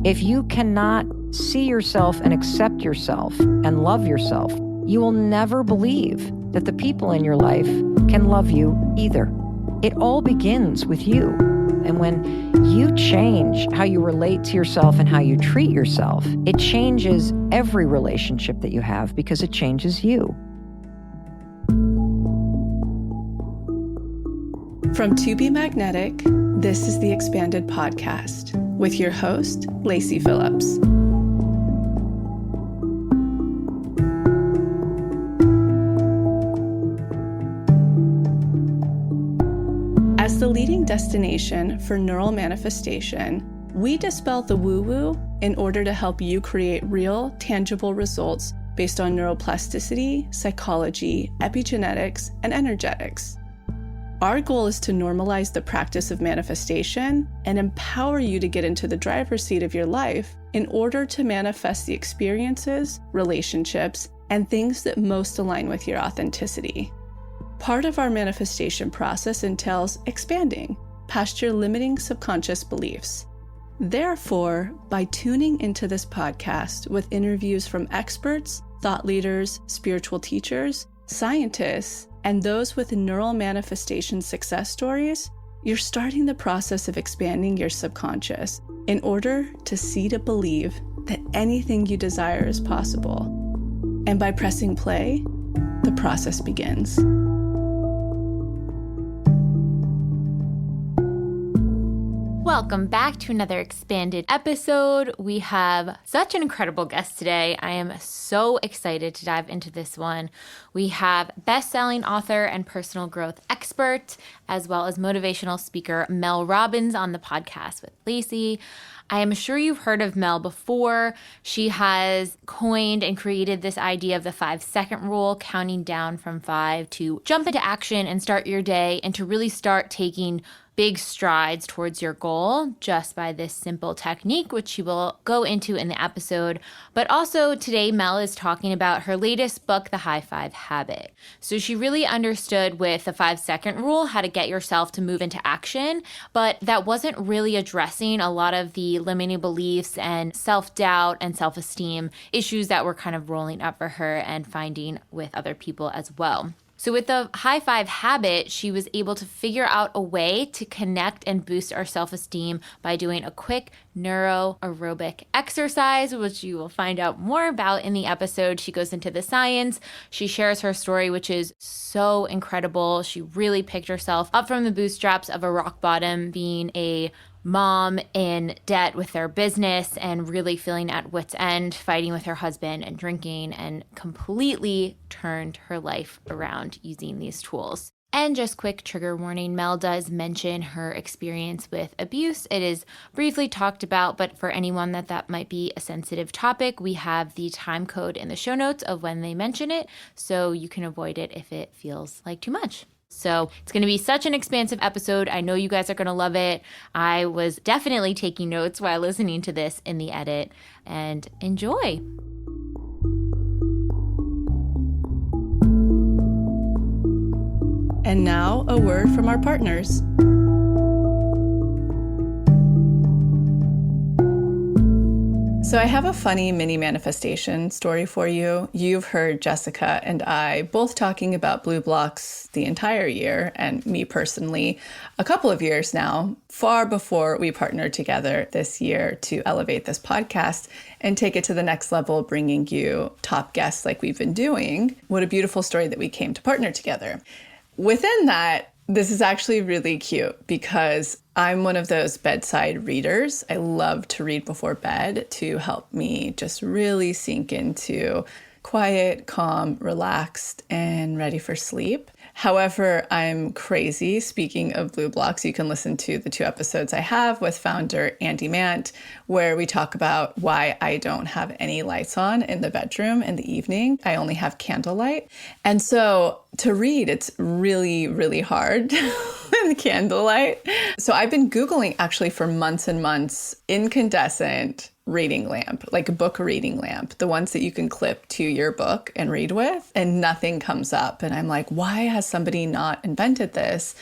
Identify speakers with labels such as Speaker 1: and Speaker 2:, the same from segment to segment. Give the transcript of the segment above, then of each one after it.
Speaker 1: If you cannot see yourself and accept yourself and love yourself, you will never believe that the people in your life can love you either. It all begins with you. And when you change how you relate to yourself and how you treat yourself, it changes every relationship that you have because it changes you.
Speaker 2: From To Be Magnetic, this is the Expanded Podcast with your host, Lacy Phillips. As the leading destination for neural manifestation, we dispel the woo-woo in order to help you create real, tangible results based on neuroplasticity, psychology, epigenetics, and energetics. Our goal is to normalize the practice of manifestation and empower you to get into the driver's seat of your life in order to manifest the experiences, relationships, and things that most align with your authenticity. Part of our manifestation process entails expanding past your limiting subconscious beliefs. Therefore, by tuning into this podcast with interviews from experts, thought leaders, spiritual teachers, scientists, and those with neural manifestation success stories, you're starting the process of expanding your subconscious in order to see to believe that anything you desire is possible. And by pressing play, the process begins.
Speaker 3: Welcome back to another expanded episode. We have such an incredible guest today. I am so excited to dive into this one. We have best-selling author and personal growth expert, as well as motivational speaker Mel Robbins on the podcast with Lacy. I am sure you've heard of Mel before. She has coined and created this idea of the 5-second rule, counting down from 5 to jump into action and start your day and to really start taking big strides towards your goal just by this simple technique, which she will go into in the episode. But also today, Mel is talking about her latest book, The High Five Habit. So she really understood with the 5-second rule how to get yourself to move into action, but that wasn't really addressing a lot of the limiting beliefs and self-doubt and self-esteem issues that were kind of rolling up for her and finding with other people as well. So with the High Five Habit, she was able to figure out a way to connect and boost our self-esteem by doing a quick neuro aerobic exercise, which you will find out more about in the episode. She goes into the science. She shares her story, which is so incredible. She really picked herself up from the bootstraps of a rock bottom, being a mom in debt with their business and really feeling at wit's end, fighting with her husband and drinking, and completely turned her life around using these tools. And just quick trigger warning, Mel does mention her experience with abuse. It is briefly talked about, but for anyone that might be a sensitive topic, we have the time code in the show notes of when they mention it, so you can avoid it if it feels like too much. So it's going to be such an expansive episode. I know you guys are going to love it. I was definitely taking notes while listening to this in the edit, and enjoy.
Speaker 2: And now a word from our partners. So I have a funny mini manifestation story for you. You've heard Jessica and I both talking about blue blocks the entire year, and me personally a couple of years now, far before we partnered together this year to elevate this podcast and take it to the next level, bringing you top guests like we've been doing. What a beautiful story that we came to partner together. Within that, this is actually really cute because I'm one of those bedside readers. I love to read before bed to help me just really sink into quiet, calm, relaxed, and ready for sleep. However, I'm crazy. Speaking of blue blocks, you can listen to the 2 episodes I have with founder Andy Mant, where we talk about why I don't have any lights on in the bedroom in the evening. I only have candlelight. And so to read, it's really, really hard in candlelight. So I've been Googling actually for months and months, incandescent reading lamp, like a book reading lamp, the ones that you can clip to your book and read with, and nothing comes up. And I'm like, why has somebody not invented this?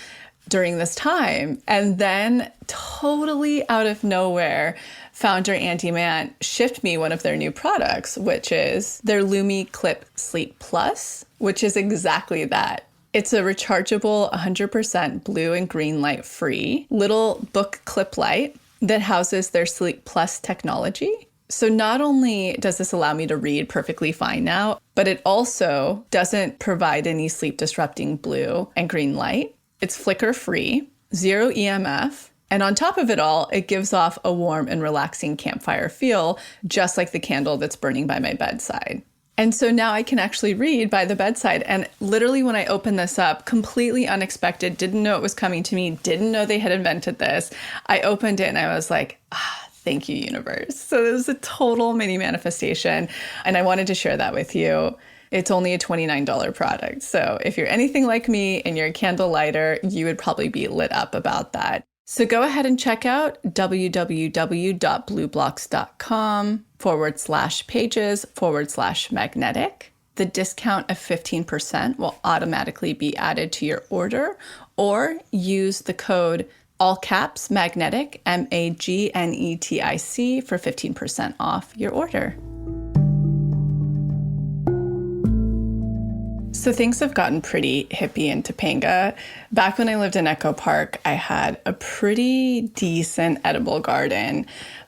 Speaker 2: during this time. And then totally out of nowhere, founder Andy Mann shipped me one of their new products, which is their Lumi Clip Sleep Plus, which is exactly that. It's a rechargeable 100% blue and green light free little book clip light that houses their Sleep Plus technology. So not only does this allow me to read perfectly fine now, but it also doesn't provide any sleep disrupting blue and green light. It's flicker free, zero EMF. And on top of it all, it gives off a warm and relaxing campfire feel, just like the candle that's burning by my bedside. And so now I can actually read by the bedside. And literally when I opened this up, completely unexpected, didn't know it was coming to me, didn't know they had invented this. I opened it and I was like, thank you, universe. So it was a total mini manifestation. And I wanted to share that with you. It's only a $29 product. So if you're anything like me and you're a candle lighter, you would probably be lit up about that. So go ahead and check out www.blueblocks.com/pages/magnetic. The discount of 15% will automatically be added to your order, or use the code all caps magnetic, MAGNETIC, for 15% off your order. So things have gotten pretty hippie in Topanga. Back when I lived in Echo Park, I had a pretty decent edible garden,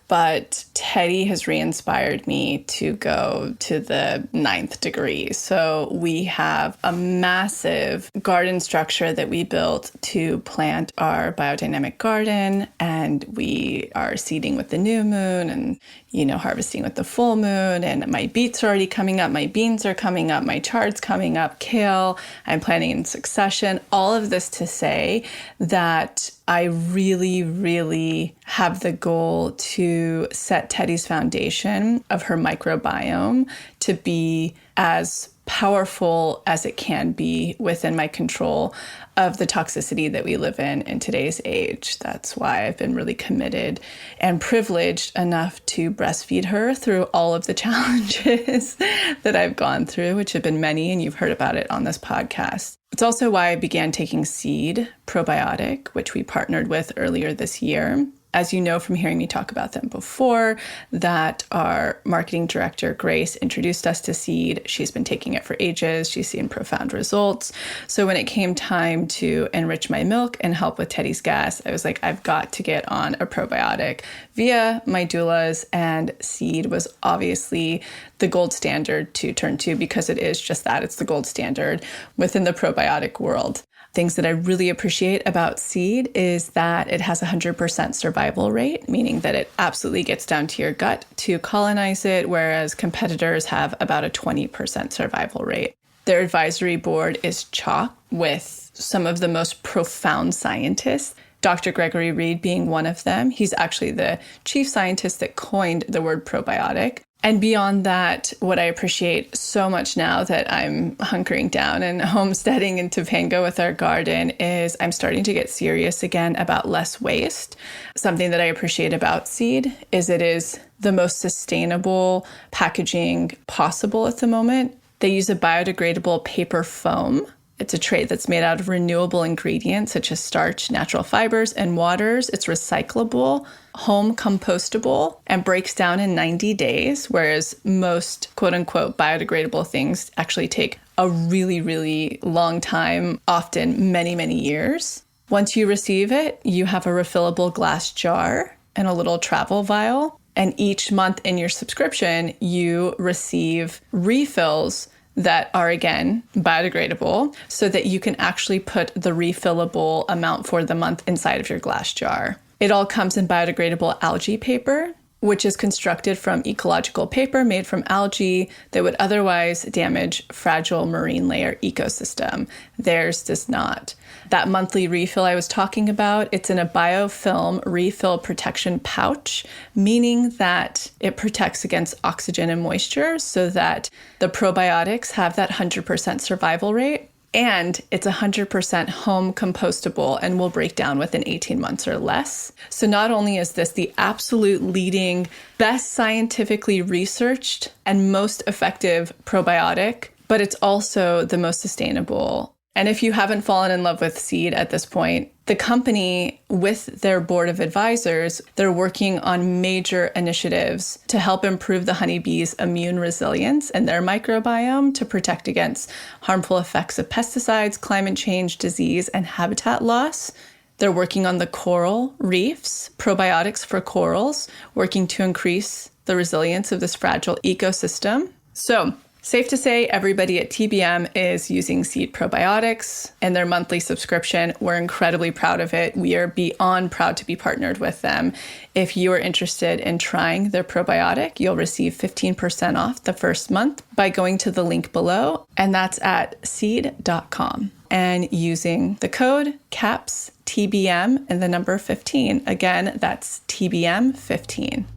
Speaker 2: but Teddy has re-inspired me to go to the 9th degree. So we have a massive garden structure that we built to plant our biodynamic garden, and we are seeding with the new moon and, harvesting with the full moon. And my beets are already coming up, my beans are coming up, my chard's coming up, kale, I'm planting in succession. All of this to say that I really, really have the goal to set Teddy's foundation of her microbiome to be as powerful as it can be within my control of the toxicity that we live in today's age. That's why I've been really committed and privileged enough to breastfeed her through all of the challenges that I've gone through, which have been many, and you've heard about it on this podcast. It's also why I began taking Seed Probiotic, which we partnered with earlier this year. As you know from hearing me talk about them before, that our marketing director, Grace, introduced us to Seed. She's been taking it for ages. She's seen profound results. So when it came time to enrich my milk and help with Teddy's gas, I was like, I've got to get on a probiotic via my doulas, and Seed was obviously the gold standard to turn to, because it is just that. It's the gold standard within the probiotic world. Things that I really appreciate about Seed is that it has a 100% survival rate, meaning that it absolutely gets down to your gut to colonize it, whereas competitors have about a 20% survival rate. Their advisory board is chock with some of the most profound scientists, Dr. Gregory Reed being one of them. He's actually the chief scientist that coined the word probiotic. And beyond that, what I appreciate so much now that I'm hunkering down and homesteading in Topanga with our garden is I'm starting to get serious again about less waste. Something that I appreciate about Seed is it is the most sustainable packaging possible at the moment. They use a biodegradable paper foam. It's a tray that's made out of renewable ingredients such as starch, natural fibers, and waters. It's recyclable, home compostable, and breaks down in 90 days, whereas most quote-unquote biodegradable things actually take a really, really long time, often many, many years. Once you receive it, you have a refillable glass jar and a little travel vial. And each month in your subscription, you receive refills that are, again, biodegradable, so that you can actually put the refillable amount for the month inside of your glass jar. It all comes in biodegradable algae paper, which is constructed from ecological paper made from algae that would otherwise damage fragile marine layer ecosystem. Theirs does not. That monthly refill I was talking about, it's in a biofilm refill protection pouch, meaning that it protects against oxygen and moisture so that the probiotics have that 100% survival rate. And it's 100% home compostable and will break down within 18 months or less. So not only is this the absolute leading, best scientifically researched and most effective probiotic, but it's also the most sustainable. And if you haven't fallen in love with Seed at this point, The company, with their board of advisors, they're working on major initiatives to help improve the honeybees' immune resilience and their microbiome to protect against harmful effects of pesticides, climate change, disease, and habitat loss. They're working on the coral reefs, probiotics for corals, working to increase the resilience of this fragile ecosystem. So, safe to say everybody at TBM is using Seed Probiotics and their monthly subscription. We're incredibly proud of it. We are beyond proud to be partnered with them. If you are interested in trying their probiotic, you'll receive 15% off the first month by going to the link below, and that's at seed.com. And using the code CAPS TBM and the number 15. Again, that's TBM 15.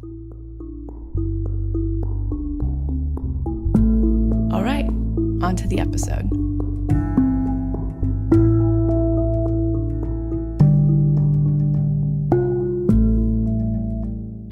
Speaker 2: All right, on to the episode.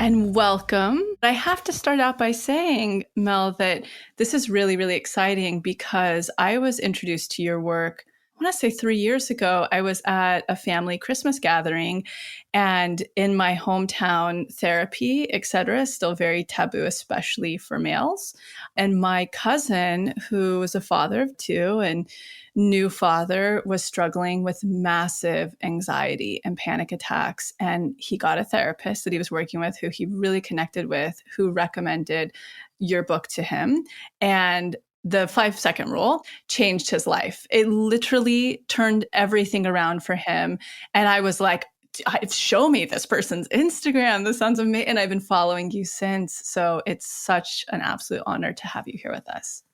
Speaker 2: And welcome. I have to start out by saying, Mel, that this is really, really exciting because I was introduced to your work, I want to say 3 years ago. I was at a family Christmas gathering, and in my hometown, therapy, et cetera, is still very taboo, especially for males. And my cousin, who was a father of two and new father, was struggling with massive anxiety and panic attacks. And he got a therapist that he was working with, who he really connected with, who recommended your book to him. And the 5-second rule changed his life. It literally turned everything around for him. And I was like, show me this person's Instagram. This sounds amazing. And I've been following you since. So it's such an absolute honor to have you here with us.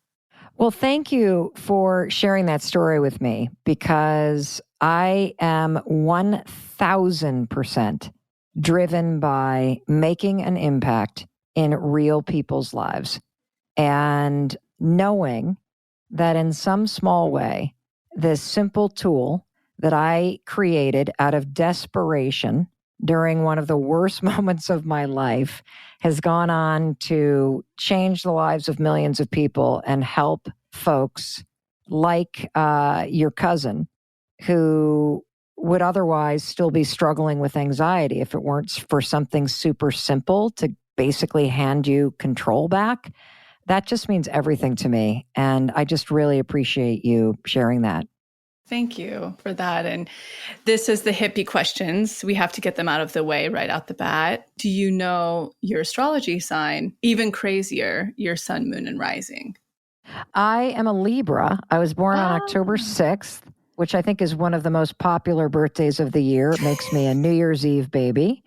Speaker 1: Well, thank you for sharing that story with me, because I am 1000% driven by making an impact in real people's lives, and knowing that in some small way, this simple tool that I created out of desperation during one of the worst moments of my life has gone on to change the lives of millions of people and help folks like your cousin, who would otherwise still be struggling with anxiety if it weren't for something super simple to basically hand you control back. That just means everything to me. And I just really appreciate you sharing that.
Speaker 2: Thank you for that. And this is the hippie questions. We have to get them out of the way right out the bat. Do you know your astrology sign? Even crazier, your sun, moon, and rising.
Speaker 1: I am a Libra. I was born on October 6th, which I think is one of the most popular birthdays of the year. It makes me a New Year's Eve baby.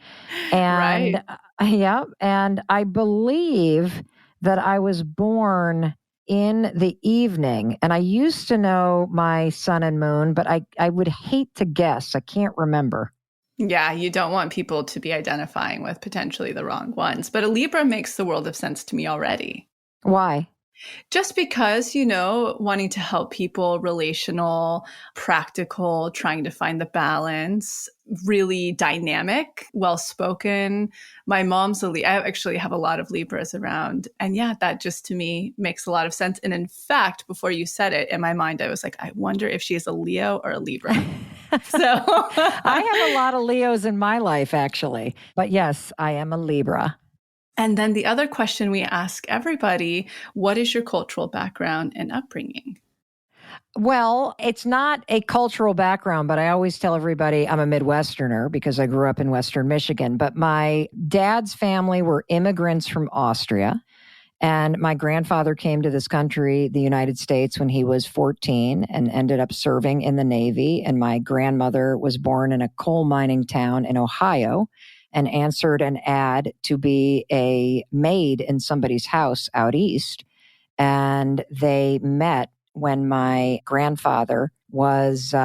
Speaker 1: And yeah, and I believe that I was born in the evening. And I used to know my sun and moon, but I would hate to guess. I can't remember.
Speaker 2: Yeah, you don't want people to be identifying with potentially the wrong ones. But a Libra makes the world of sense to me already.
Speaker 1: Why?
Speaker 2: Just because, wanting to help people, relational, practical, trying to find the balance, really dynamic, well-spoken. My mom's I actually have a lot of Libras around. And yeah, that just to me makes a lot of sense. And in fact, before you said it, in my mind, I was like, I wonder if she's a Leo or a Libra. So
Speaker 1: I have a lot of Leos in my life, actually. But yes, I am a Libra.
Speaker 2: And then the other question we ask everybody, what is your cultural background and upbringing?
Speaker 1: Well, it's not a cultural background, but I always tell everybody I'm a Midwesterner because I grew up in Western Michigan. But my dad's family were immigrants from Austria. And my grandfather came to this country, the United States, when he was 14 and ended up serving in the Navy. And my grandmother was born in a coal mining town in Ohio and answered an ad to be a maid in somebody's house out east. And they met when my grandfather was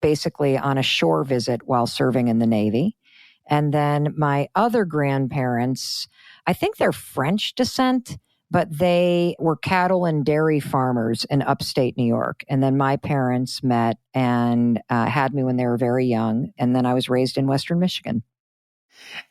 Speaker 1: basically on a shore visit while serving in the Navy. And then my other grandparents, I think they're French descent, but they were cattle and dairy farmers in upstate New York. And then my parents met and had me when they were very young. And then I was raised in Western Michigan.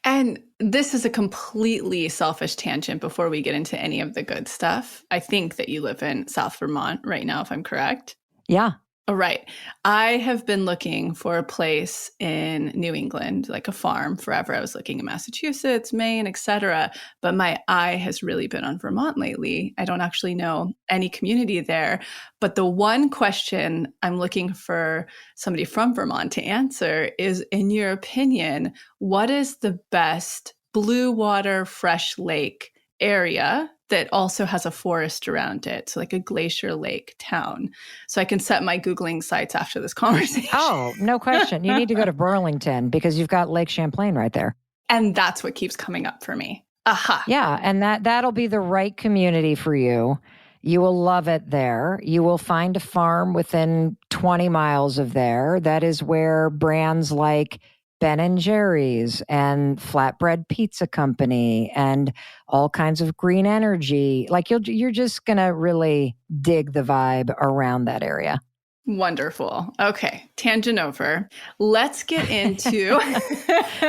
Speaker 2: And this is a completely selfish tangent before we get into any of the good stuff. I think that you live in South Vermont right now, if I'm correct.
Speaker 1: Yeah.
Speaker 2: Right. I have been looking for a place in New England, like a farm forever. I was looking in Massachusetts, Maine, etc. But my eye has really been on Vermont lately. I don't actually know any community there. But the one question I'm looking for somebody from Vermont to answer is, in your opinion, what is the best blue water, fresh lake area that also has a forest around it? So like a glacier lake town. So I can set my Googling sites after this conversation.
Speaker 1: Oh, no question. You need to go to Burlington because you've got Lake Champlain right there.
Speaker 2: And that's what keeps coming up for me. Aha.
Speaker 1: Yeah, and that'll be the right community for you. You will love it there. You will find a farm within 20 miles of there. That is where brands like Ben and Jerry's and Flatbread Pizza Company and all kinds of green energy. Like you're just going to really dig the vibe around that area.
Speaker 2: Wonderful. Okay, tangent over. Let's get into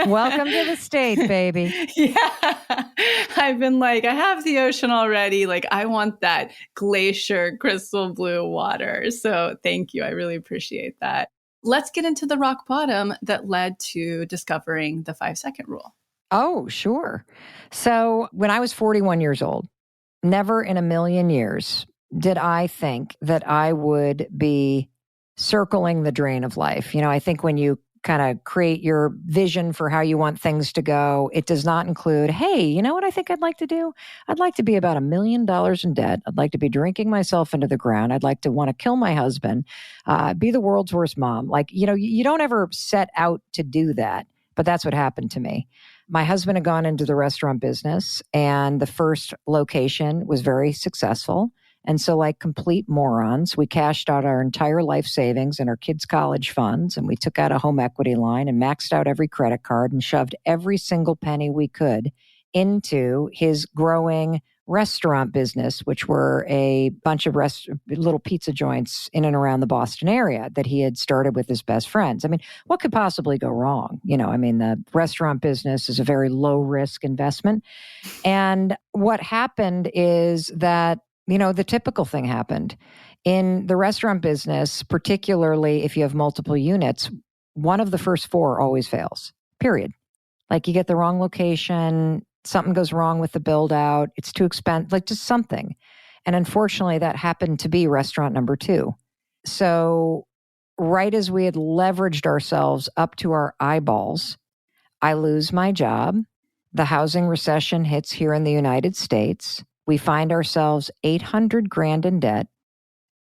Speaker 1: Welcome to the States, baby.
Speaker 2: Yeah. I've been like, I have the ocean already. Like, I want that glacier crystal blue water. So thank you. I really appreciate that. Let's get into the rock bottom that led to discovering the 5-second rule.
Speaker 1: Oh, sure. So when I was 41 years old, never in a million years did I think that I would be circling the drain of life. You know, I think when you kind of create your vision for how you want things to go, it does not include, hey, you know what I think I'd like to do? I'd like to be about $1 million in debt. I'd like to be drinking myself into the ground. I'd like to want to kill my husband, be the world's worst mom. Like, you know, you don't ever set out to do that, but that's what happened to me. My husband had gone into the restaurant business, and the first location was very successful. And so, like complete morons, we cashed out our entire life savings and our kids' college funds, and we took out a home equity line and maxed out every credit card and shoved every single penny we could into his growing restaurant business, which were a bunch of little pizza joints in and around the Boston area that he had started with his best friends. I mean, what could possibly go wrong? You know, I mean, the restaurant business is a very low risk investment. And what happened is that, you know, the typical thing happened. In the restaurant business, particularly if you have multiple units, one of the first 4 always fails, period. Like you get the wrong location, something goes wrong with the build out, it's too expensive, like just something. And unfortunately, that happened to be restaurant number 2. So right as we had leveraged ourselves up to our eyeballs, I lose my job. The housing recession hits here in the United States. We find ourselves $800,000 in debt.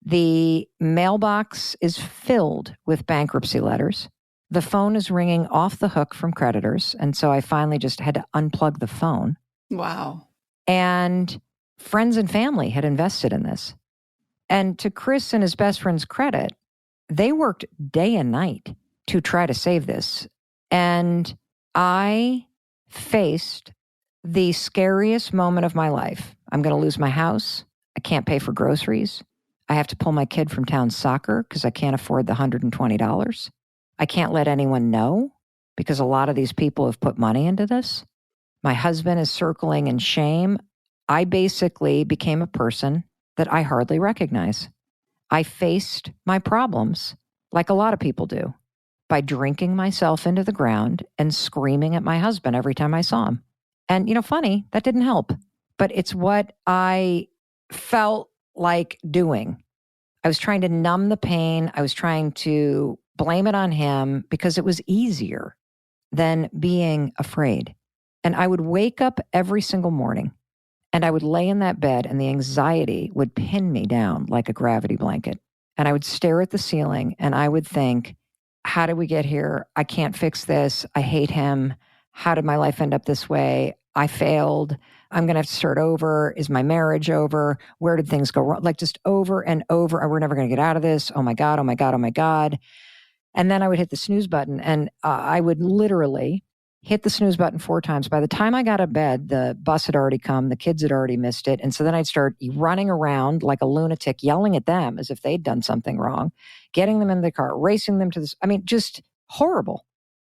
Speaker 1: The mailbox is filled with bankruptcy letters. The phone is ringing off the hook from creditors. And so I finally just had to unplug the phone.
Speaker 2: Wow.
Speaker 1: And friends and family had invested in this. And to Chris and his best friend's credit, they worked day and night to try to save this. And I faced the scariest moment of my life. I'm going to lose my house. I can't pay for groceries. I have to pull my kid from town soccer because I can't afford the $120. I can't let anyone know because a lot of these people have put money into this. My husband is circling in shame. I basically became a person that I hardly recognize. I faced my problems like a lot of people do by drinking myself into the ground and screaming at my husband every time I saw him. And, you know, funny, that didn't help, but it's what I felt like doing. I was trying to numb the pain. I was trying to blame it on him because it was easier than being afraid. And I would wake up every single morning and I would lay in that bed and the anxiety would pin me down like a gravity blanket. And I would stare at the ceiling and I would think, how did we get here? I can't fix this. I hate him. How did my life end up this way? I failed. I'm going to have to start over. Is my marriage over? Where did things go wrong? Like just over and over. We're never going to get out of this. Oh my God, oh my God, oh my God. And then I would hit the snooze button and I would literally hit the snooze button 4 times. By the time I got to bed, the bus had already come. The kids had already missed it. And so then I'd start running around like a lunatic, yelling at them as if they'd done something wrong, getting them in the car, racing them to this. I mean, just horrible.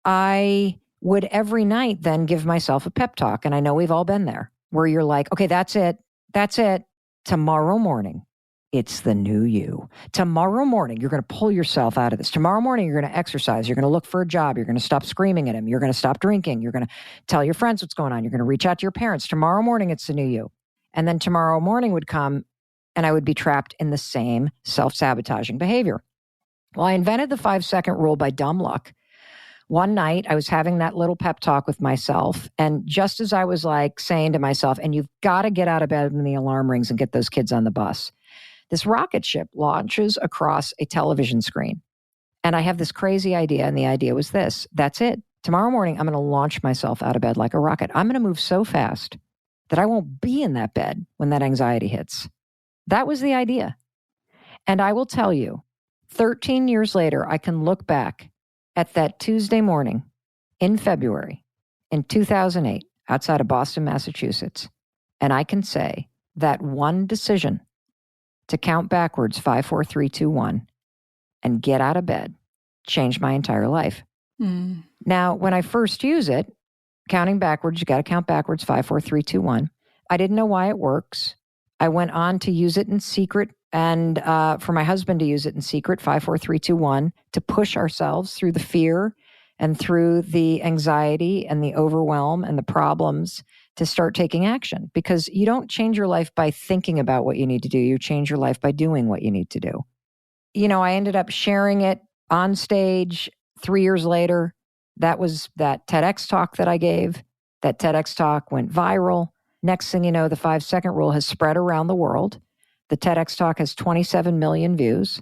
Speaker 1: I would every night then give myself a pep talk. And I know we've all been there where you're like, okay, that's it. That's it. Tomorrow morning it's the new you. Tomorrow morning, you're going to pull yourself out of this. Tomorrow morning, you're going to exercise. You're going to look for a job. You're going to stop screaming at him. You're going to stop drinking. You're going to tell your friends what's going on. You're going to reach out to your parents. Tomorrow morning, it's the new you. And then tomorrow morning would come and I would be trapped in the same self-sabotaging behavior. Well, I invented the 5-second rule by dumb luck. One night, I was having that little pep talk with myself. And just as I was like saying to myself, and you've got to get out of bed when the alarm rings and get those kids on the bus, this rocket ship launches across a television screen. And I have this crazy idea. And the idea was this. That's it. Tomorrow morning, I'm going to launch myself out of bed like a rocket. I'm going to move so fast that I won't be in that bed when that anxiety hits. That was the idea. And I will tell you, 13 years later, I can look back at that Tuesday morning in February in 2008 outside of Boston, Massachusetts. And I can say that one decision to count backwards 5, 4, 3, 2, 1 and get out of bed changed my entire life. Now, when I first use it, counting backwards, you got to count backwards 5, 4, 3, 2, 1. I didn't know why it works. I went on to use it in secret and for my husband to use it in secret, 5, 4, 3, 2, 1, to push ourselves through the fear and through the anxiety and the overwhelm and the problems to start taking action. Because you don't change your life by thinking about what you need to do. You change your life by doing what you need to do. You know, I ended up sharing it on stage 3 years later. That was that TEDx talk that I gave. That TEDx talk went viral. Next thing you know, the 5-second rule has spread around the world. The TEDx talk has 27 million views.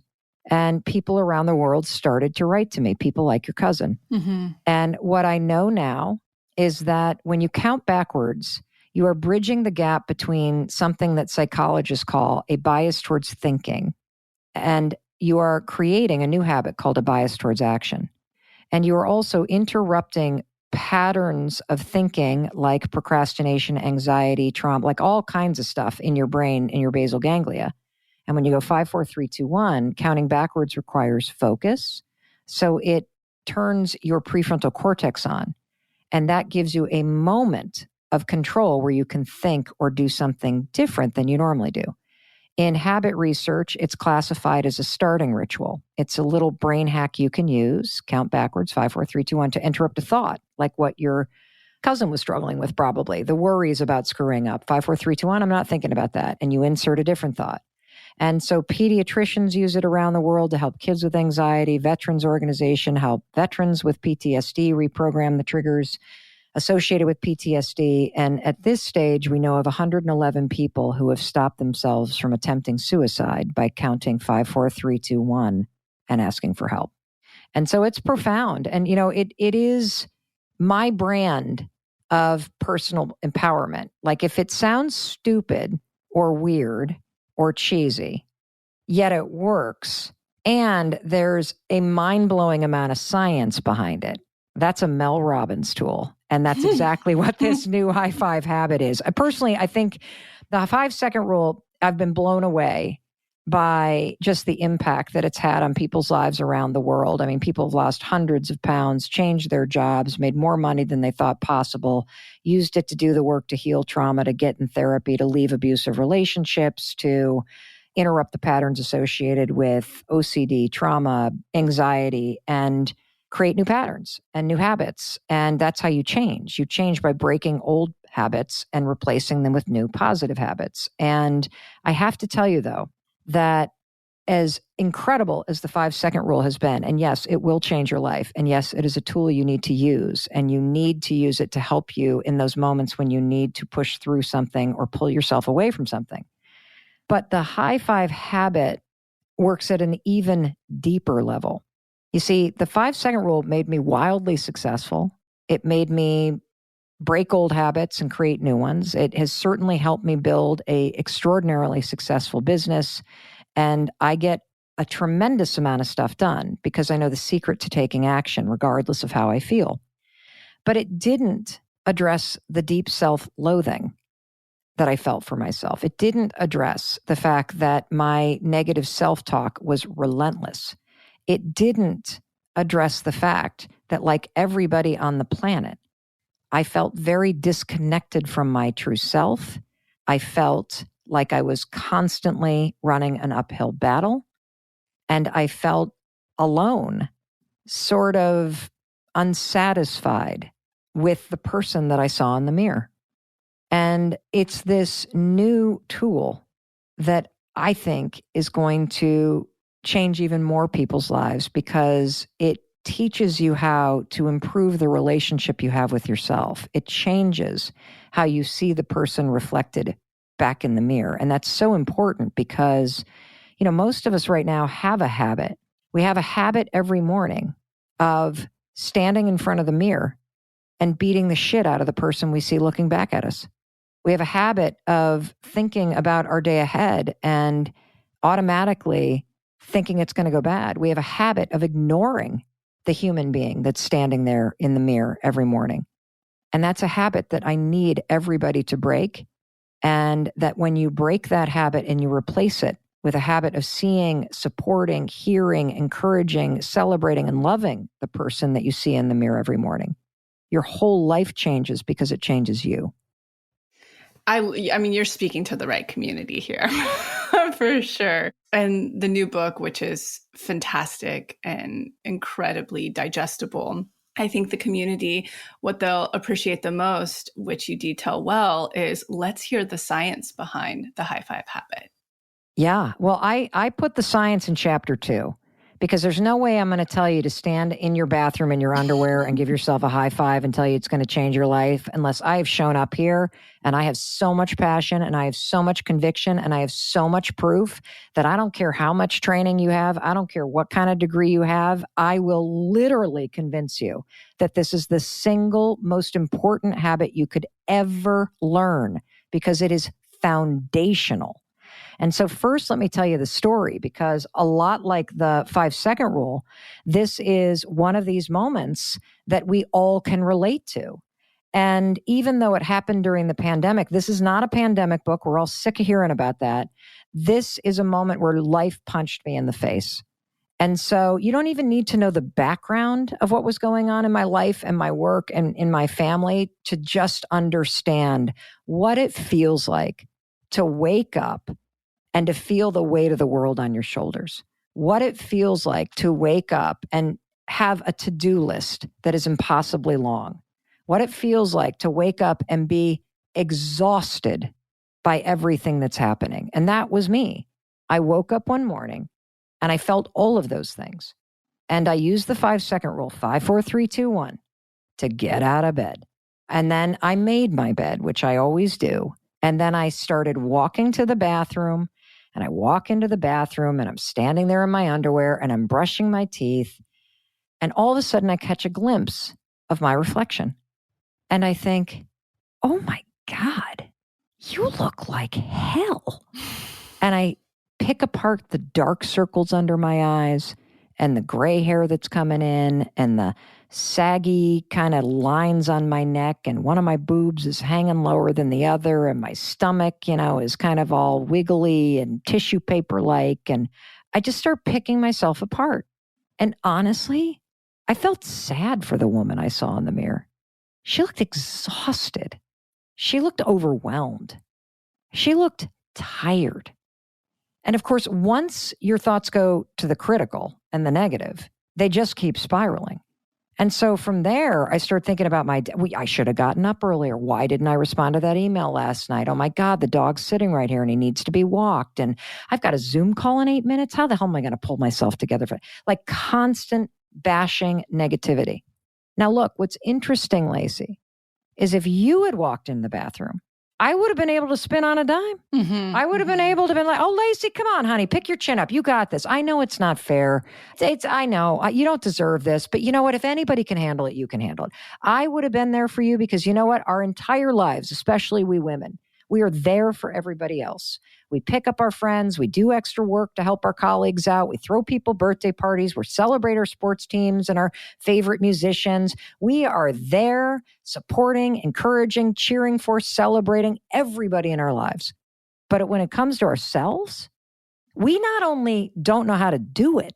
Speaker 1: And people around the world started to write to me, people like your cousin. And what I know now is that when you count backwards, you are bridging the gap between something that psychologists call a bias towards thinking, and you are creating a new habit called a bias towards action. And you are also interrupting patterns of thinking like procrastination, anxiety, trauma, like all kinds of stuff in your brain, in your basal ganglia. And when you go 5, 4, 3, 2, 1, counting backwards requires focus. So it turns your prefrontal cortex on. And that gives you a moment of control where you can think or do something different than you normally do. In habit research, it's classified as a starting ritual. It's a little brain hack you can use, count backwards, 5, 4, 3, 2, 1, to interrupt a thought, like what your cousin was struggling with probably, the worries about screwing up. 5, 4, 3, 2, 1, I'm not thinking about that. And you insert a different thought. And so pediatricians use it around the world to help kids with anxiety. Veterans organization help veterans with PTSD reprogram the triggers associated with PTSD. And at this stage, we know of 111 people who have stopped themselves from attempting suicide by counting 5, 4, 3, 2, 1 and asking for help. And so it's profound. And, you know, it is my brand of personal empowerment. Like if it sounds stupid or weird or cheesy, yet it works, and there's a mind-blowing amount of science behind it, that's a Mel Robbins tool. And that's exactly what this new high five habit is. I think the 5-second rule, I've been blown away by just the impact that it's had on people's lives around the world. I mean, people have lost hundreds of pounds, changed their jobs, made more money than they thought possible, used it to do the work to heal trauma, to get in therapy, to leave abusive relationships, to interrupt the patterns associated with OCD, trauma, anxiety, and create new patterns and new habits. And that's how you change. You change by breaking old habits and replacing them with new positive habits. And I have to tell you, though, that as incredible as the 5-second rule has been, and yes, it will change your life. And yes, it is a tool you need to use, and you need to use it to help you in those moments when you need to push through something or pull yourself away from something. But the high five habit works at an even deeper level. You see, the 5-second rule made me wildly successful. It made me break old habits and create new ones. It has certainly helped me build a extraordinarily successful business. And I get a tremendous amount of stuff done because I know the secret to taking action, regardless of how I feel. But it didn't address the deep self-loathing that I felt for myself. It didn't address the fact that my negative self-talk was relentless. It didn't address the fact that, like everybody on the planet, I felt very disconnected from my true self. I felt like I was constantly running an uphill battle, and I felt alone, sort of unsatisfied with the person that I saw in the mirror. And it's this new tool that I think is going to change even more people's lives because it teaches you how to improve the relationship you have with yourself. It changes how you see the person reflected back in the mirror. And that's so important because, most of us right now have a habit. We have a habit every morning of standing in front of the mirror and beating the shit out of the person we see looking back at us. We have a habit of thinking about our day ahead and automatically thinking it's going to go bad. We have a habit of ignoring the human being that's standing there in the mirror every morning. And that's a habit that I need everybody to break. And that when you break that habit and you replace it with a habit of seeing, supporting, hearing, encouraging, celebrating, and loving the person that you see in the mirror every morning, your whole life changes because it changes you.
Speaker 2: I mean, you're speaking to the right community here for sure. And the new book, which is fantastic and incredibly digestible, I think the community, what they'll appreciate the most, which you detail well, is let's hear the science behind the high five habit.
Speaker 1: Yeah. Well, I put the science in chapter 2 because there's no way I'm going to tell you to stand in your bathroom in your underwear and give yourself a high five and tell you it's going to change your life unless I've shown up here and I have so much passion and I have so much conviction and I have so much proof that I don't care how much training you have. I don't care what kind of degree you have. I will literally convince you that this is the single most important habit you could ever learn because it is foundational. And so first, let me tell you the story, because a lot like the 5-second rule, this is one of these moments that we all can relate to. And even though it happened during the pandemic, this is not a pandemic book. We're all sick of hearing about that. This is a moment where life punched me in the face. And so you don't even need to know the background of what was going on in my life and my work and in my family to just understand what it feels like to wake up and to feel the weight of the world on your shoulders. What it feels like to wake up and have a to-do list that is impossibly long. What it feels like to wake up and be exhausted by everything that's happening. And that was me. I woke up one morning and I felt all of those things. And I used the 5-second rule, 5, 4, 3, 2, 1, to get out of bed. And then I made my bed, which I always do. And then I started walking to the bathroom. And I walk into the bathroom and I'm standing there in my underwear and I'm brushing my teeth. And all of a sudden I catch a glimpse of my reflection. And I think, oh my God, you look like hell. And I pick apart the dark circles under my eyes and the gray hair that's coming in and the saggy kind of lines on my neck, and one of my boobs is hanging lower than the other, and my stomach, is kind of all wiggly and tissue paper-like, and I just start picking myself apart. And honestly, I felt sad for the woman I saw in the mirror. She looked exhausted. She looked overwhelmed. She looked tired. And of course, once your thoughts go to the critical and the negative, they just keep spiraling. And so from there, I start thinking about I should have gotten up earlier. Why didn't I respond to that email last night? Oh my God, the dog's sitting right here and he needs to be walked. And I've got a Zoom call in 8 minutes. How the hell am I going to pull myself together for like constant bashing negativity? Now look, what's interesting, Lacy, is if you had walked in the bathroom, I would have been able to spin on a dime. Mm-hmm, I would have been able to be like, oh, Lacy, come on, honey, pick your chin up. You got this. I know it's not fair. I know you don't deserve this, but you know what? If anybody can handle it, you can handle it. I would have been there for you because you know what? Our entire lives, especially we women, we are there for everybody else. We pick up our friends. We do extra work to help our colleagues out. We throw people birthday parties. We celebrate our sports teams and our favorite musicians. We are there supporting, encouraging, cheering for, celebrating everybody in our lives. But when it comes to ourselves, we not only don't know how to do it,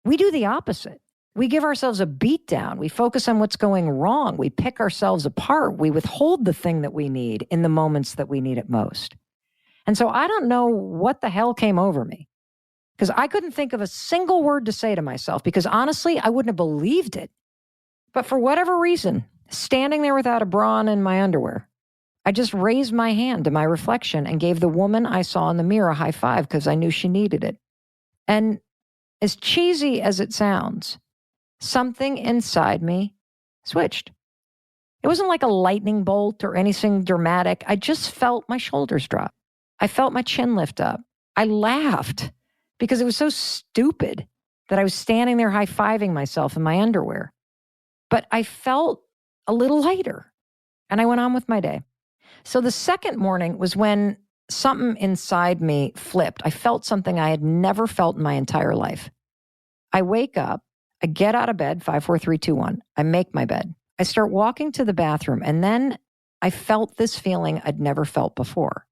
Speaker 1: we do the opposite. We give ourselves a beat down. We focus on what's going wrong. We pick ourselves apart. We withhold the thing that we need in the moments that we need it most. And so I don't know what the hell came over me because I couldn't think of a single word to say to myself because honestly, I wouldn't have believed it. But for whatever reason, standing there without a bra on in my underwear, I just raised my hand to my reflection and gave the woman I saw in the mirror a high five because I knew she needed it. And as cheesy as it sounds, something inside me switched. It wasn't like a lightning bolt or anything dramatic. I just felt my shoulders drop. I felt my chin lift up. I laughed because it was so stupid that I was standing there high-fiving myself in my underwear. But I felt a little lighter, and I went on with my day. So the second morning was when something inside me flipped. I felt something I had never felt in my entire life. I wake up, I get out of bed, 5, 4, 3, 2, 1. I make my bed. I start walking to the bathroom, and then I felt this feeling I'd never felt before.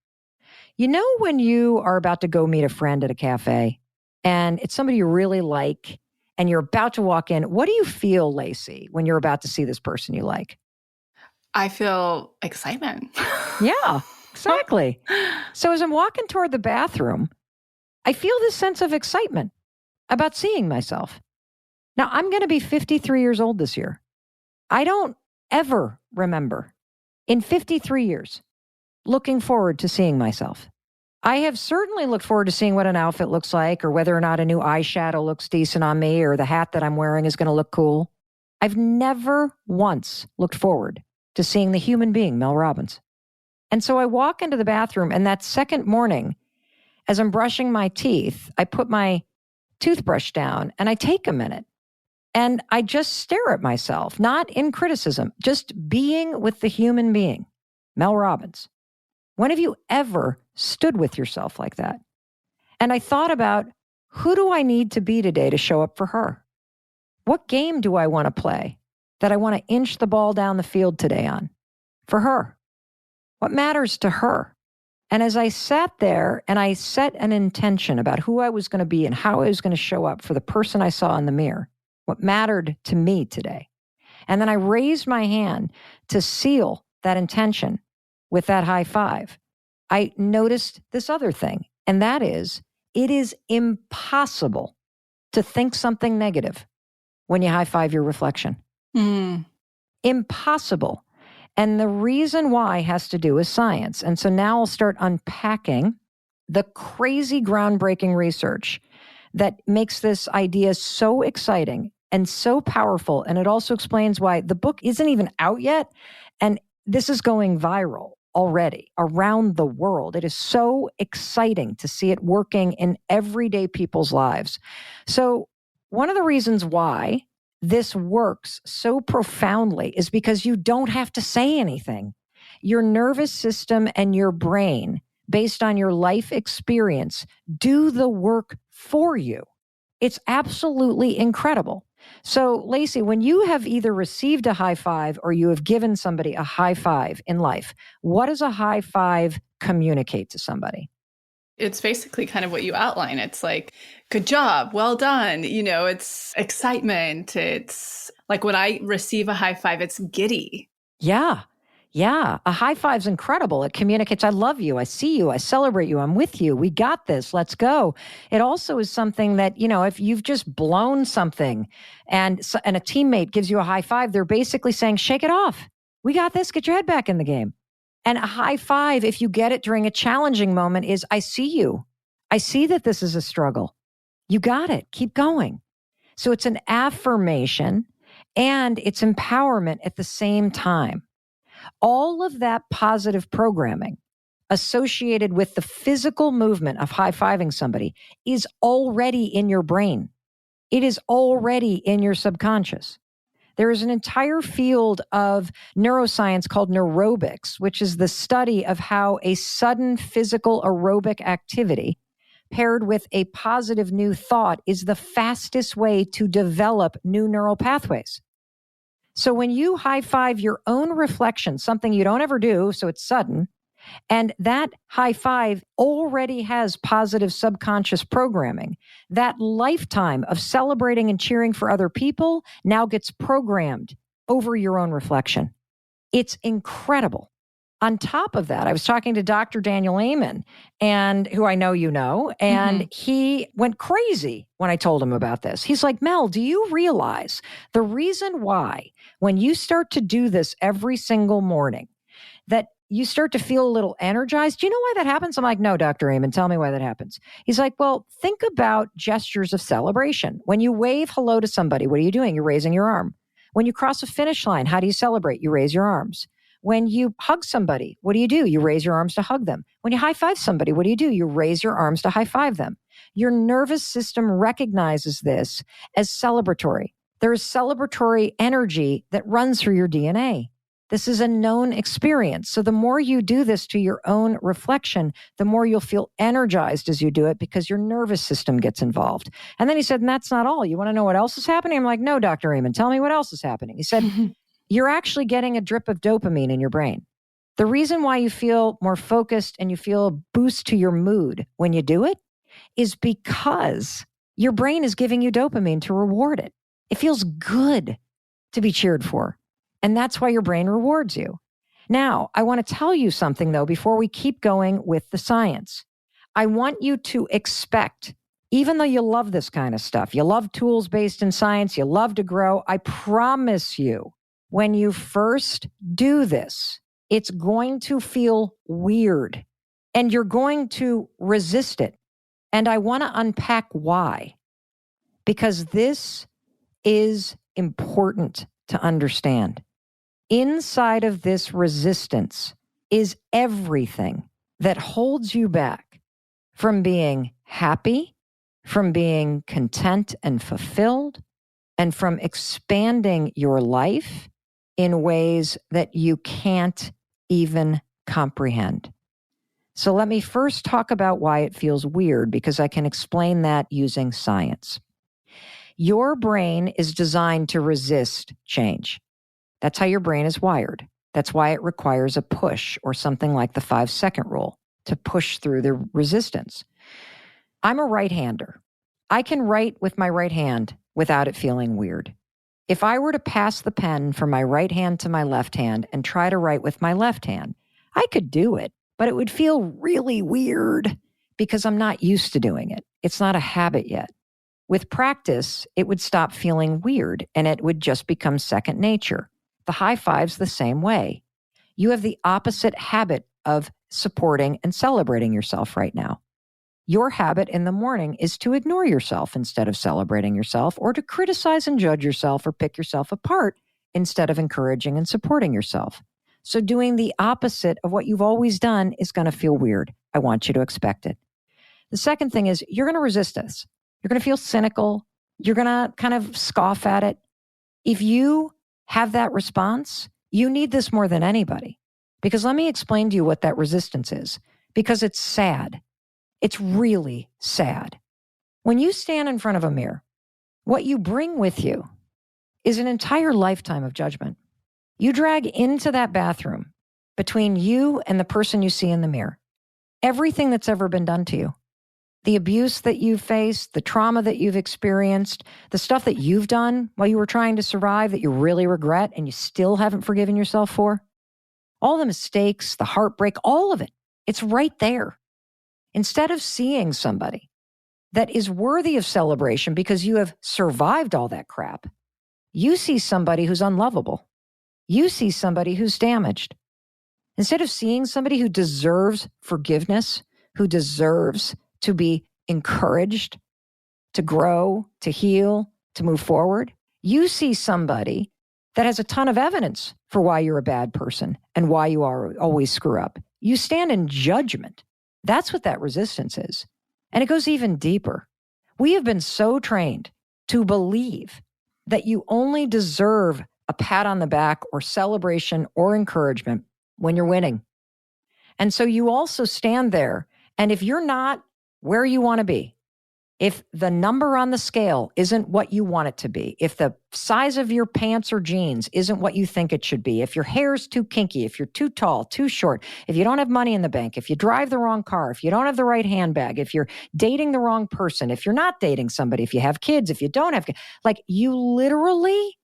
Speaker 1: You know when you are about to go meet a friend at a cafe, and it's somebody you really like, and you're about to walk in, what do you feel, Lacy, when you're about to see this person you like?
Speaker 2: I feel excitement.
Speaker 1: Yeah, exactly. So as I'm walking toward the bathroom, I feel this sense of excitement about seeing myself. Now, I'm going to be 53 years old this year. I don't ever remember in 53 years looking forward to seeing myself. I have certainly looked forward to seeing what an outfit looks like or whether or not a new eyeshadow looks decent on me or the hat that I'm wearing is going to look cool. I've never once looked forward to seeing the human being, Mel Robbins. And so I walk into the bathroom, and that second morning, as I'm brushing my teeth, I put my toothbrush down and I take a minute. And I just stare at myself, not in criticism, just being with the human being, Mel Robbins. When have you ever stood with yourself like that? And I thought about, who do I need to be today to show up for her? What game do I want to play that I want to inch the ball down the field today on? For her. What matters to her? And as I sat there and I set an intention about who I was going to be and how I was going to show up for the person I saw in the mirror, what mattered to me today. And then I raised my hand to seal that intention with that high five. I noticed this other thing, and that is, it is impossible to think something negative when you high five your reflection. Impossible. And the reason why has to do with science. And so now I'll start unpacking the crazy groundbreaking research that makes this idea so exciting and so powerful. And it also explains why the book isn't even out yet. And this is going viral already around the world. It is so exciting to see it working in everyday people's lives. So one of the reasons why this works so profoundly is because you don't have to say anything. Your nervous system and your brain, based on your life experience, do the work for you. It's absolutely incredible. So, Lacy, when you have either received a high five or you have given somebody a high five in life, what does a high five communicate to somebody?
Speaker 2: It's basically kind of what you outline. It's like, good job, well done. You know, it's excitement. It's like when I receive a high five, it's giddy.
Speaker 1: Yeah. Yeah. A high five's incredible. It communicates, I love you. I see you. I celebrate you. I'm with you. We got this. Let's go. It also is something that, you know, if you've just blown something and a teammate gives you a high five, they're basically saying, shake it off. We got this. Get your head back in the game. And a high five, if you get it during a challenging moment, is I see you. I see that this is a struggle. You got it. Keep going. So it's an affirmation and it's empowerment at the same time. All of that positive programming associated with the physical movement of high-fiving somebody is already in your brain. It is already in your subconscious. There is an entire field of neuroscience called neurobics, which is the study of how a sudden physical aerobic activity paired with a positive new thought is the fastest way to develop new neural pathways. So when you high five your own reflection, something you don't ever do, so it's sudden, and that high five already has positive subconscious programming, that lifetime of celebrating and cheering for other people now gets programmed over your own reflection. It's incredible. On top of that, I was talking to Dr. Daniel Amen, and who I know you know, and he went crazy when I told him about this. He's like, Mel, do you realize the reason why when you start to do this every single morning, that you start to feel a little energized? Do you know why that happens? I'm like, no, Dr. Amen, tell me why that happens. He's like, well, think about gestures of celebration. When you wave hello to somebody, what are you doing? You're raising your arm. When you cross a finish line, how do you celebrate? You raise your arms. When you hug somebody, what do? You raise your arms to hug them. When you high five somebody, what do? You raise your arms to high five them. Your nervous system recognizes this as celebratory. There is celebratory energy that runs through your DNA. This is a known experience. So the more you do this to your own reflection, the more you'll feel energized as you do it because your nervous system gets involved. And then he said, and that's not all. You want to know what else is happening? I'm like, no, Dr. Amen, tell me what else is happening. He said, you're actually getting a drip of dopamine in your brain. The reason why you feel more focused and you feel a boost to your mood when you do it is because your brain is giving you dopamine to reward it. It feels good to be cheered for. And that's why your brain rewards you. Now, I want to tell you something, though, before we keep going with the science. I want you to expect, even though you love this kind of stuff, you love tools based in science, you love to grow, I promise you, when you first do this, it's going to feel weird and you're going to resist it. And I want to unpack why, because this is important to understand. Inside of this resistance is everything that holds you back from being happy, from being content and fulfilled, and from expanding your life in ways that you can't even comprehend. So let me first talk about why it feels weird, because I can explain that using science. Your brain is designed to resist change. That's how your brain is wired. That's why it requires a push or something like the 5-second rule to push through the resistance. I'm a right-hander. I can write with my right hand without it feeling weird. If I were to pass the pen from my right hand to my left hand and try to write with my left hand, I could do it, but it would feel really weird because I'm not used to doing it. It's not a habit yet. With practice, it would stop feeling weird and it would just become second nature. The high five's the same way. You have the opposite habit of supporting and celebrating yourself right now. Your habit in the morning is to ignore yourself instead of celebrating yourself, or to criticize and judge yourself or pick yourself apart instead of encouraging and supporting yourself. So doing the opposite of what you've always done is going to feel weird. I want you to expect it. The second thing is you're going to resist this. You're going to feel cynical. You're going to kind of scoff at it. If you have that response, you need this more than anybody. Because let me explain to you what that resistance is. Because it's sad. It's really sad. When you stand in front of a mirror, what you bring with you is an entire lifetime of judgment. You drag into that bathroom between you and the person you see in the mirror everything that's ever been done to you. The abuse that you've faced, the trauma that you've experienced, the stuff that you've done while you were trying to survive that you really regret and you still haven't forgiven yourself for. All the mistakes, the heartbreak, all of it. It's right there. Instead of seeing somebody that is worthy of celebration because you have survived all that crap, you see somebody who's unlovable. You see somebody who's damaged. Instead of seeing somebody who deserves forgiveness, who deserves to be encouraged, to grow, to heal, to move forward, you see somebody that has a ton of evidence for why you're a bad person and why you always screw up. You stand in judgment. That's what that resistance is. And it goes even deeper. We have been so trained to believe that you only deserve a pat on the back or celebration or encouragement when you're winning. And so you also stand there, and if you're not where you want to be, if the number on the scale isn't what you want it to be, if the size of your pants or jeans isn't what you think it should be, if your hair's too kinky, if you're too tall, too short, if you don't have money in the bank, if you drive the wrong car, if you don't have the right handbag, if you're dating the wrong person, if you're not dating somebody, if you have kids, if you don't have kids, like you literally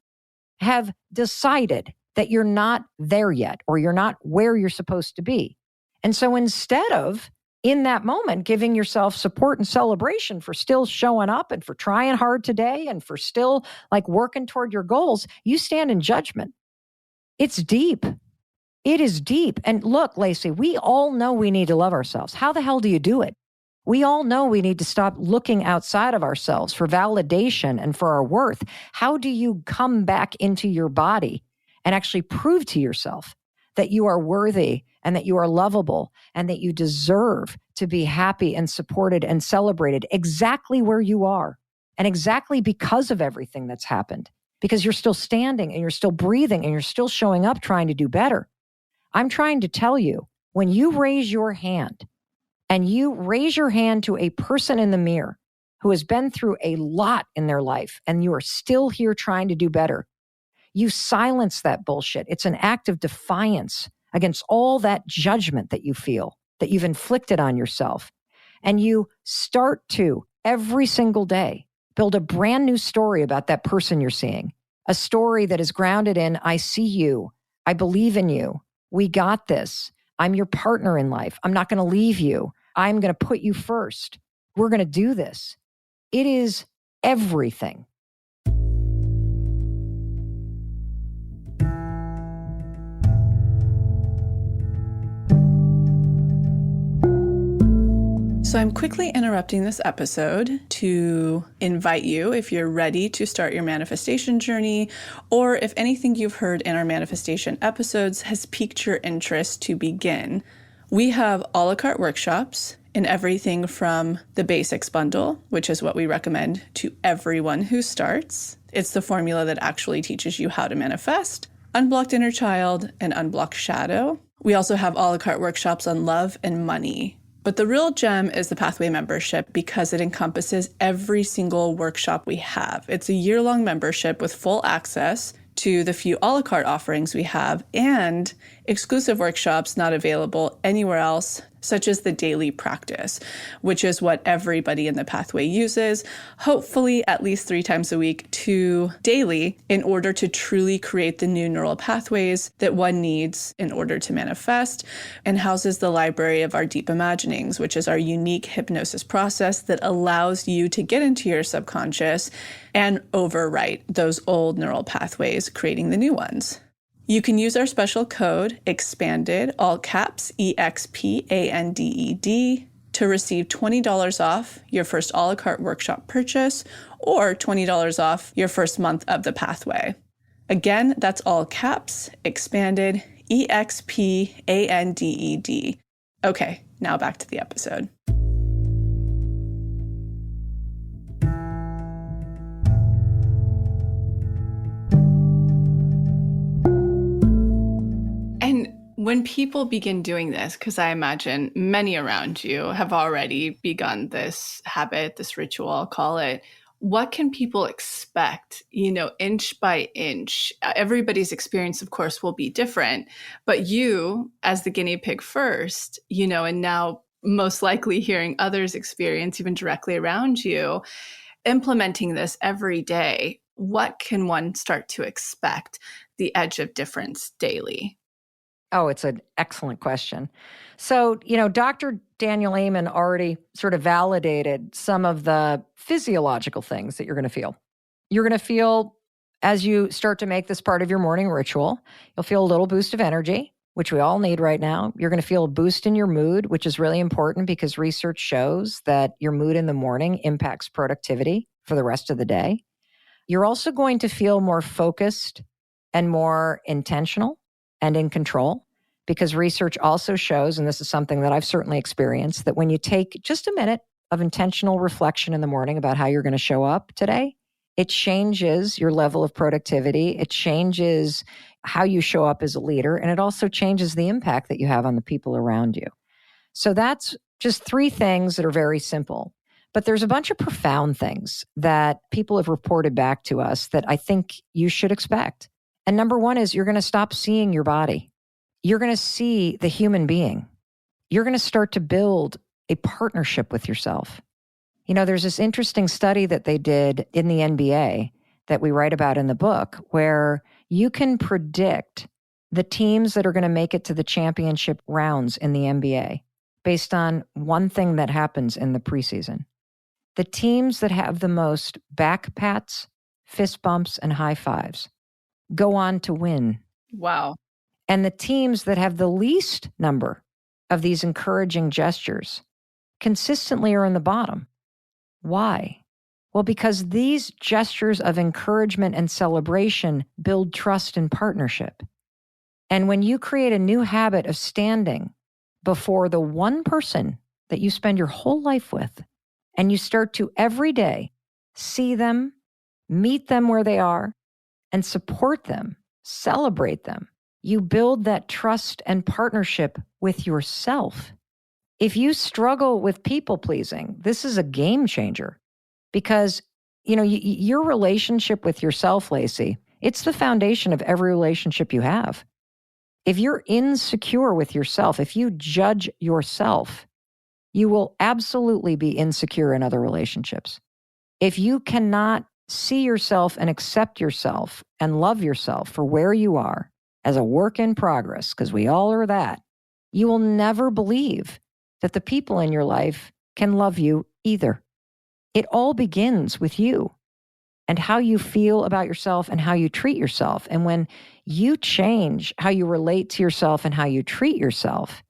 Speaker 1: have decided that you're not there yet or you're not where you're supposed to be. And so instead of in that moment giving yourself support and celebration for still showing up and for trying hard today and for still like working toward your goals, you stand in judgment. It's deep. It is deep. And look, Lacy, we all know we need to love ourselves. How the hell do you do it? We all know we need to stop looking outside of ourselves for validation and for our worth. How do you come back into your body and actually prove to yourself that you are worthy and that you are lovable and that you deserve to be happy and supported and celebrated exactly where you are and exactly because of everything that's happened? Because you're still standing and you're still breathing and you're still showing up trying to do better. I'm trying to tell you, when you raise your hand and you raise your hand to a person in the mirror who has been through a lot in their life and you are still here trying to do better, you silence that bullshit. It's an act of defiance against all that judgment that you feel, that you've inflicted on yourself. And you start to, every single day, build a brand new story about that person you're seeing. A story that is grounded in, I see you, I believe in you, we got this, I'm your partner in life, I'm not going to leave you, I'm going to put you first, we're going to do this. It is everything.
Speaker 2: So I'm quickly interrupting this episode to invite you, if you're ready to start your manifestation journey, or if anything you've heard in our manifestation episodes has piqued your interest to begin. We have a la carte workshops in everything from the basics bundle, which is what we recommend to everyone who starts. It's the formula that actually teaches you how to manifest, unblocked inner child, and unblocked shadow. We also have a la carte workshops on love and money. But the real gem is the Pathway membership because it encompasses every single workshop we have. It's a year-long membership with full access to the few a la carte offerings we have and exclusive workshops not available anywhere else, such as the daily practice, which is what everybody in the Pathway uses, hopefully at least 3 times a week to daily, in order to truly create the new neural pathways that one needs in order to manifest, and houses the library of our deep imaginings, which is our unique hypnosis process that allows you to get into your subconscious and overwrite those old neural pathways, creating the new ones. You can use our special code EXPANDED, all caps, EXPANDED, to receive $20 off your first a la carte workshop purchase or $20 off your first month of the Pathway. Again, that's all caps, EXPANDED, EXPANDED. Okay, now back to the episode. And when people begin doing this, because I imagine many around you have already begun this habit, this ritual, I'll call it, what can people expect, inch by inch? Everybody's experience, of course, will be different, but you, as the guinea pig first, and now most likely hearing others experience even directly around you, implementing this every day, what can one start to expect the edge of difference daily?
Speaker 1: Oh, it's an excellent question. So, Dr. Daniel Amen already sort of validated some of the physiological things that you're going to feel. You're going to feel, as you start to make this part of your morning ritual, you'll feel a little boost of energy, which we all need right now. You're going to feel a boost in your mood, which is really important because research shows that your mood in the morning impacts productivity for the rest of the day. You're also going to feel more focused and more intentional and in control, because research also shows, and this is something that I've certainly experienced, that when you take just a minute of intentional reflection in the morning about how you're going to show up today, it changes your level of productivity. It changes how you show up as a leader, and it also changes the impact that you have on the people around you. So that's just 3 things that are very simple. But there's a bunch of profound things that people have reported back to us that I think you should expect. And number 1 is you're going to stop seeing your body. You're going to see the human being. You're going to start to build a partnership with yourself. There's this interesting study that they did in the NBA that we write about in the book where, You can predict the teams that are going to make it to the championship rounds in the NBA based on one thing that happens in the preseason. The teams that have the most back pats, fist bumps, and high fives go on to win.
Speaker 2: Wow.
Speaker 1: And the teams that have the least number of these encouraging gestures consistently are in the bottom. Why? Well, because these gestures of encouragement and celebration build trust and partnership. And when you create a new habit of standing before the one person that you spend your whole life with, and you start to every day see them, meet them where they are, and support them, celebrate them, you build that trust and partnership with yourself. If you struggle with people pleasing, this is a game changer because, your relationship with yourself, Lacy, it's the foundation of every relationship you have. If you're insecure with yourself, if you judge yourself, you will absolutely be insecure in other relationships. If you cannot see yourself and accept yourself and love yourself for where you are as a work in progress, because we all are that, you will never believe that the people in your life can love you either. It all begins with you and how you feel about yourself and how you treat yourself. And when you change how you relate to yourself and how you treat yourself,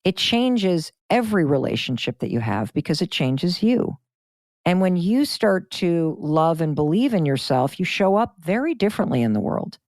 Speaker 1: it changes every relationship that you have because it changes you. And when you start to love and believe in yourself, you show up very differently in the world.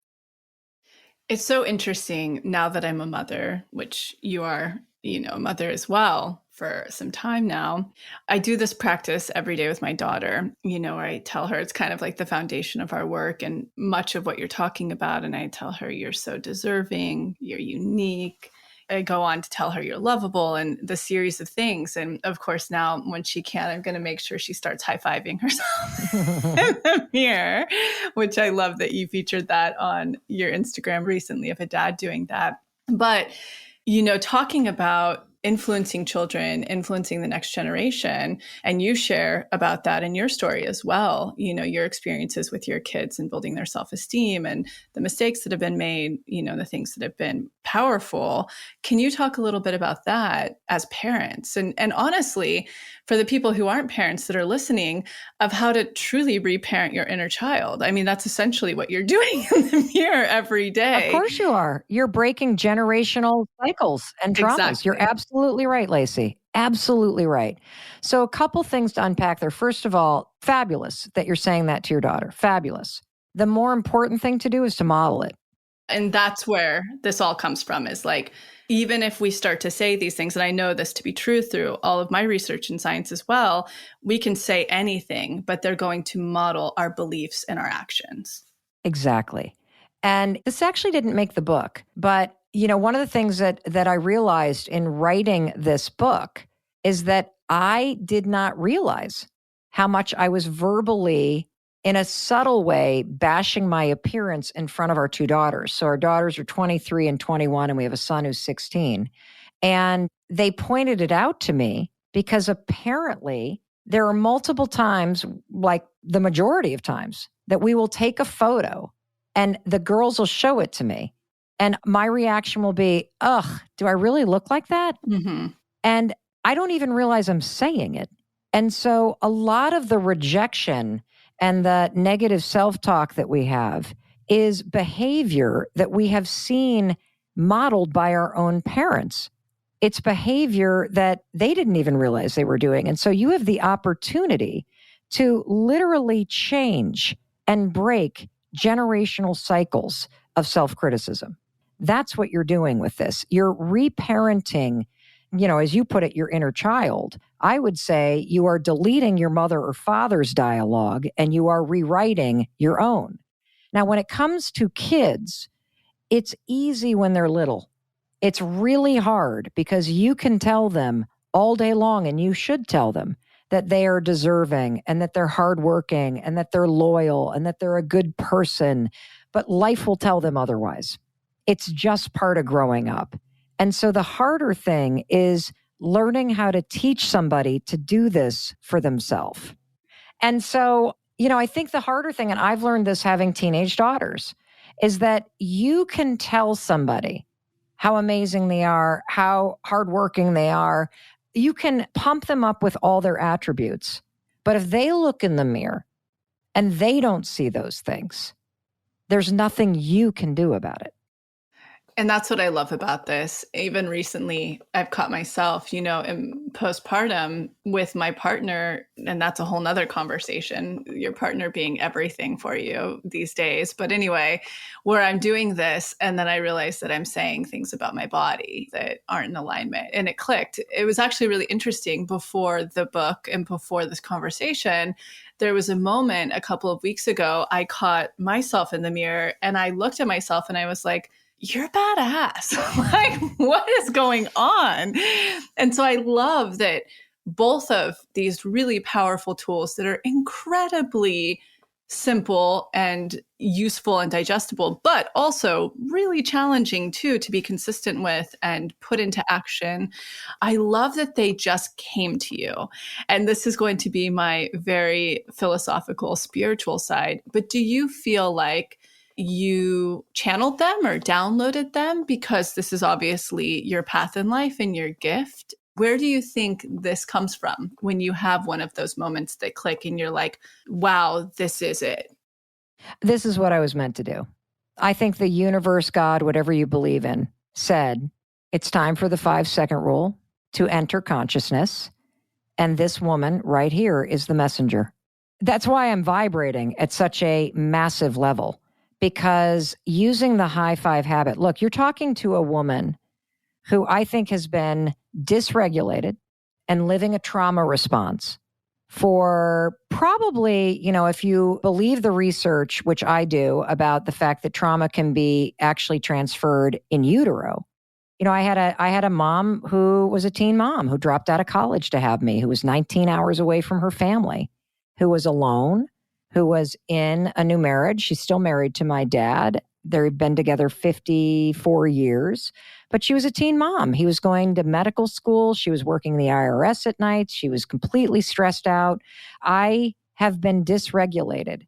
Speaker 2: It's so interesting now that I'm a mother, which you are, a mother as well for some time now. I do this practice every day with my daughter, where I tell her it's kind of like the foundation of our work and much of what you're talking about. And I tell her, you're so deserving, you're unique. I go on to tell her you're lovable and the series of things. And of course, now when she can, I'm going to make sure she starts high-fiving herself in the mirror, which I love that you featured that on your Instagram recently of a dad doing that. But, talking about influencing children, influencing the next generation. And you share about that in your story as well, your experiences with your kids and building their self-esteem and the mistakes that have been made, the things that have been powerful. Can you talk a little bit about that as parents? And honestly, for the people who aren't parents that are listening, of how to truly reparent your inner child. I mean, that's essentially what you're doing in the mirror every day.
Speaker 1: Of course you are. You're breaking generational cycles and traumas.
Speaker 2: Exactly.
Speaker 1: You're absolutely right, Lacy. Absolutely right. So a couple things to unpack there. First of all, fabulous that you're saying that to your daughter. Fabulous. The more important thing to do is to model it.
Speaker 2: And that's where this all comes from, is like, even if we start to say these things, and I know this to be true through all of my research in science as well, we can say anything, but they're going to model our beliefs and our actions.
Speaker 1: Exactly. And this actually didn't make the book, but one of the things that I realized in writing this book is that I did not realize how much I was verbally, in a subtle way, bashing my appearance in front of our two daughters. So our daughters are 23 and 21, and we have a son who's 16. And they pointed it out to me because apparently there are multiple times, like the majority of times, that we will take a photo and the girls will show it to me. And my reaction will be, ugh, do I really look like that?
Speaker 2: Mm-hmm.
Speaker 1: And I don't even realize I'm saying it. And so a lot of the rejection and the negative self-talk that we have is behavior that we have seen modeled by our own parents. It's behavior that they didn't even realize they were doing. And so you have the opportunity to literally change and break generational cycles of self-criticism. That's what you're doing with this. You're reparenting, as you put it, your inner child. I would say you are deleting your mother or father's dialogue and you are rewriting your own. Now, when it comes to kids, it's easy when they're little. It's really hard because you can tell them all day long, and you should tell them that they are deserving and that they're hardworking and that they're loyal and that they're a good person. But life will tell them otherwise. It's just part of growing up. And so the harder thing is learning how to teach somebody to do this for themselves. And so, I think the harder thing, and I've learned this having teenage daughters, is that you can tell somebody how amazing they are, how hardworking they are. You can pump them up with all their attributes. But if they look in the mirror and they don't see those things, there's nothing you can do about it.
Speaker 2: And that's what I love about this. Even recently, I've caught myself, in postpartum with my partner, and that's a whole nother conversation, your partner being everything for you these days. But anyway, where I'm doing this, and then I realized that I'm saying things about my body that aren't in alignment, and it clicked. It was actually really interesting before the book and before this conversation. There was a moment a couple of weeks ago, I caught myself in the mirror and I looked at myself and I was like, you're badass. Like, what is going on? And so I love that both of these really powerful tools that are incredibly simple and useful and digestible, but also really challenging too to be consistent with and put into action. I love that they just came to you. And this is going to be my very philosophical, spiritual side. But do you feel like you channeled them or downloaded them? Because this is obviously your path in life and your gift. Where do you think this comes from when you have one of those moments that click and you're like, wow, this is it?
Speaker 1: This is what I was meant to do. I think the universe, God, whatever you believe in, said, it's time for the 5-second rule to enter consciousness. And this woman right here is the messenger. That's why I'm vibrating at such a massive level. Because using the high five habit, look, you're talking to a woman who I think has been dysregulated and living a trauma response for probably, if you believe the research, which I do, about the fact that trauma can be actually transferred in utero. I had a mom who was a teen mom who dropped out of college to have me, who was 19 hours away from her family, who was alone, who was in a new marriage. She's still married to my dad. They've been together 54 years, but she was a teen mom. He was going to medical school. She was working the IRS at night. She was completely stressed out. I have been dysregulated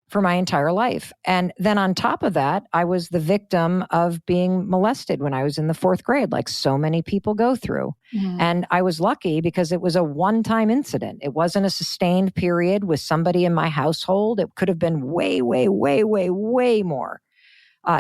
Speaker 1: for my entire life. And then on top of that, I was the victim of being molested when I was in the 4th grade, like so many people go through. Mm-hmm. And I was lucky because it was a one-time incident. It wasn't a sustained period with somebody in my household. It could have been way, way, way, way, way more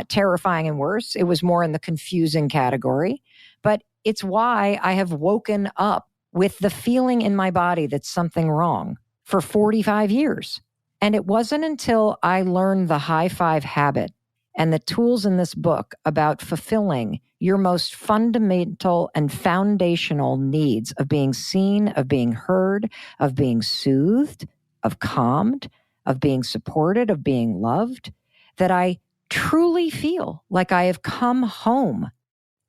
Speaker 1: terrifying and worse. It was more in the confusing category. But it's why I have woken up with the feeling in my body that something wrong for 45 years. And it wasn't until I learned the high five habit and the tools in this book about fulfilling your most fundamental and foundational needs of being seen, of being heard, of being soothed, of calmed, of being supported, of being loved, that I truly feel like I have come home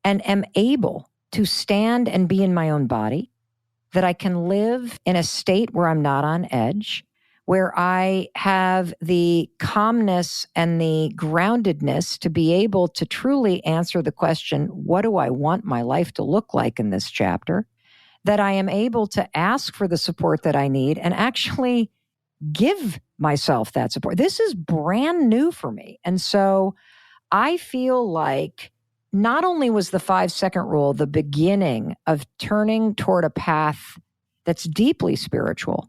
Speaker 1: and am able to stand and be in my own body, that I can live in a state where I'm not on edge, where I have the calmness and the groundedness to be able to truly answer the question, what do I want my life to look like in this chapter? That I am able to ask for the support that I need and actually give myself that support. This is brand new for me. And so I feel like not only was the 5-second rule the beginning of turning toward a path that's deeply spiritual,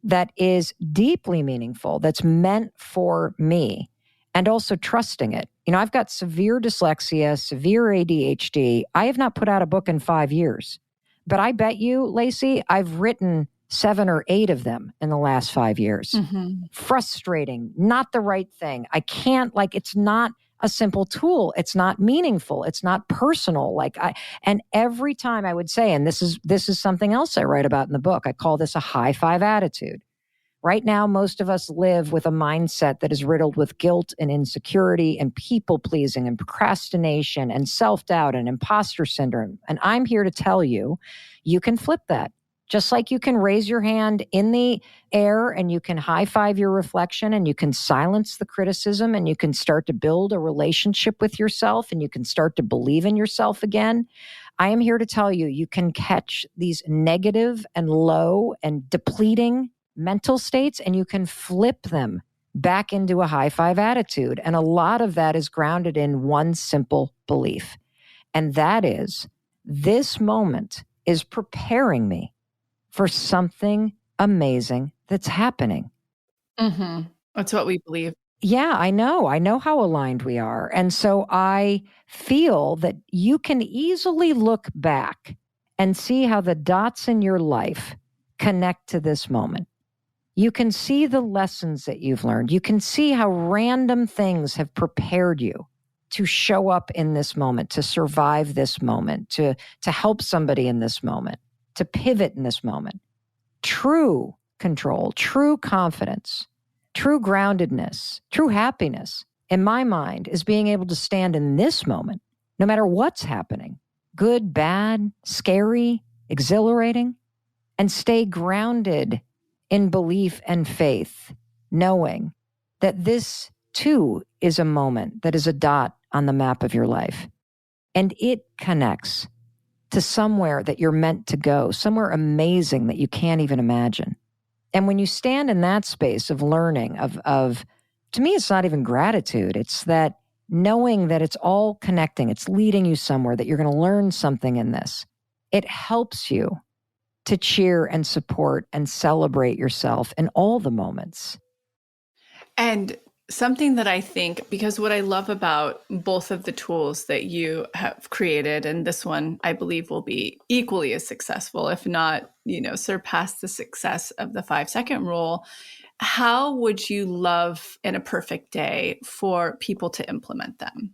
Speaker 1: that is deeply meaningful, that's meant for me, and also trusting it. I've got severe dyslexia, severe ADHD. I have not put out a book in 5 years. But I bet you, Lacy, I've written 7 or 8 of them in the last 5 years. Mm-hmm. Frustrating, not the right thing. I can't, it's not a simple tool. It's not meaningful. It's not personal. And every time I would say, and this is something else I write about in the book, I call this a high five attitude. Right now, most of us live with a mindset that is riddled with guilt and insecurity and people pleasing and procrastination and self-doubt and imposter syndrome. And I'm here to tell you, you can flip that. Just like you can raise your hand in the air and you can high five your reflection and you can silence the criticism and you can start to build a relationship with yourself and you can start to believe in yourself again. I am here to tell you, you can catch these negative and low and depleting mental states and you can flip them back into a high five attitude. And a lot of that is grounded in one simple belief. And that is, this moment is preparing me for something amazing that's happening.
Speaker 2: Mm-hmm. That's what we believe.
Speaker 1: Yeah, I know. I know how aligned we are. And so I feel that you can easily look back and see how the dots in your life connect to this moment. You can see the lessons that you've learned. You can see how random things have prepared you to show up in this moment, to survive this moment, to help somebody in this moment, to pivot in this moment. True control, true confidence, true groundedness, true happiness, in my mind, is being able to stand in this moment, no matter what's happening, good, bad, scary, exhilarating, and stay grounded in belief and faith, knowing that this too is a moment that is a dot on the map of your life. And it connects to somewhere that you're meant to go, somewhere amazing that you can't even imagine. And when you stand in that space of learning, of to me, it's not even gratitude. It's that knowing that it's all connecting. It's leading you somewhere, that you're going to learn something in this. It helps you to cheer and support and celebrate yourself in all the moments.
Speaker 2: And something that I think, because what I love about both of the tools that you have created, and this one I believe will be equally as successful, if not, surpass the success of the 5-second rule. How would you love in a perfect day for people to implement them?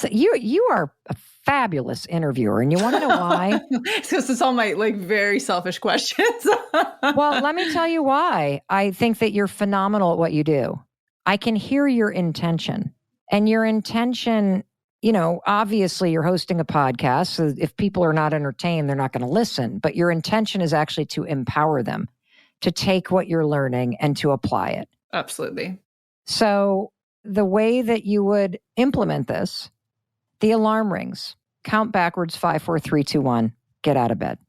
Speaker 1: You are a fabulous interviewer, and you want to know why?
Speaker 2: Because it's all my very selfish questions.
Speaker 1: Well, let me tell you why. I think that you're phenomenal at what you do. I can hear your intention, and your intention, obviously you're hosting a podcast. So if people are not entertained, they're not going to listen, but your intention is actually to empower them to take what you're learning and to apply it.
Speaker 2: Absolutely.
Speaker 1: So the way that you would implement this, the alarm rings, count backwards, 5, 4, 3, 2, 1, get out of bed.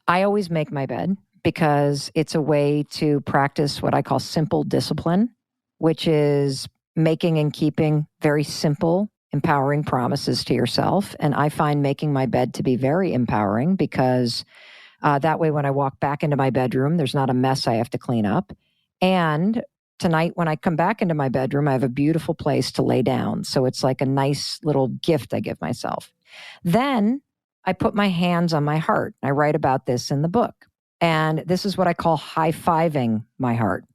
Speaker 1: I always make my bed because it's a way to practice what I call simple discipline, which is making and keeping very simple, empowering promises to yourself. And I find making my bed to be very empowering because that way when I walk back into my bedroom, there's not a mess I have to clean up. And tonight, when I come back into my bedroom, I have a beautiful place to lay down. So it's like a nice little gift I give myself. Then I put my hands on my heart. I write about this in the book. And this is what I call high-fiving my heart.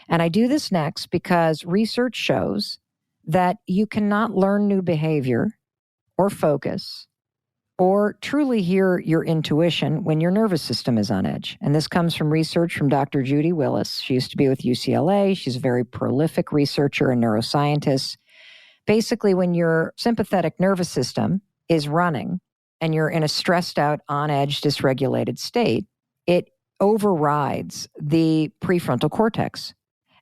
Speaker 1: And I do this next because research shows that you cannot learn new behavior or focus or truly hear your intuition when your nervous system is on edge. And this comes from research from Dr. Judy Willis. She used to be with UCLA. She's a very prolific researcher and neuroscientist. Basically, when your sympathetic nervous system is running and you're in a stressed out, on edge, dysregulated state, it overrides the prefrontal cortex.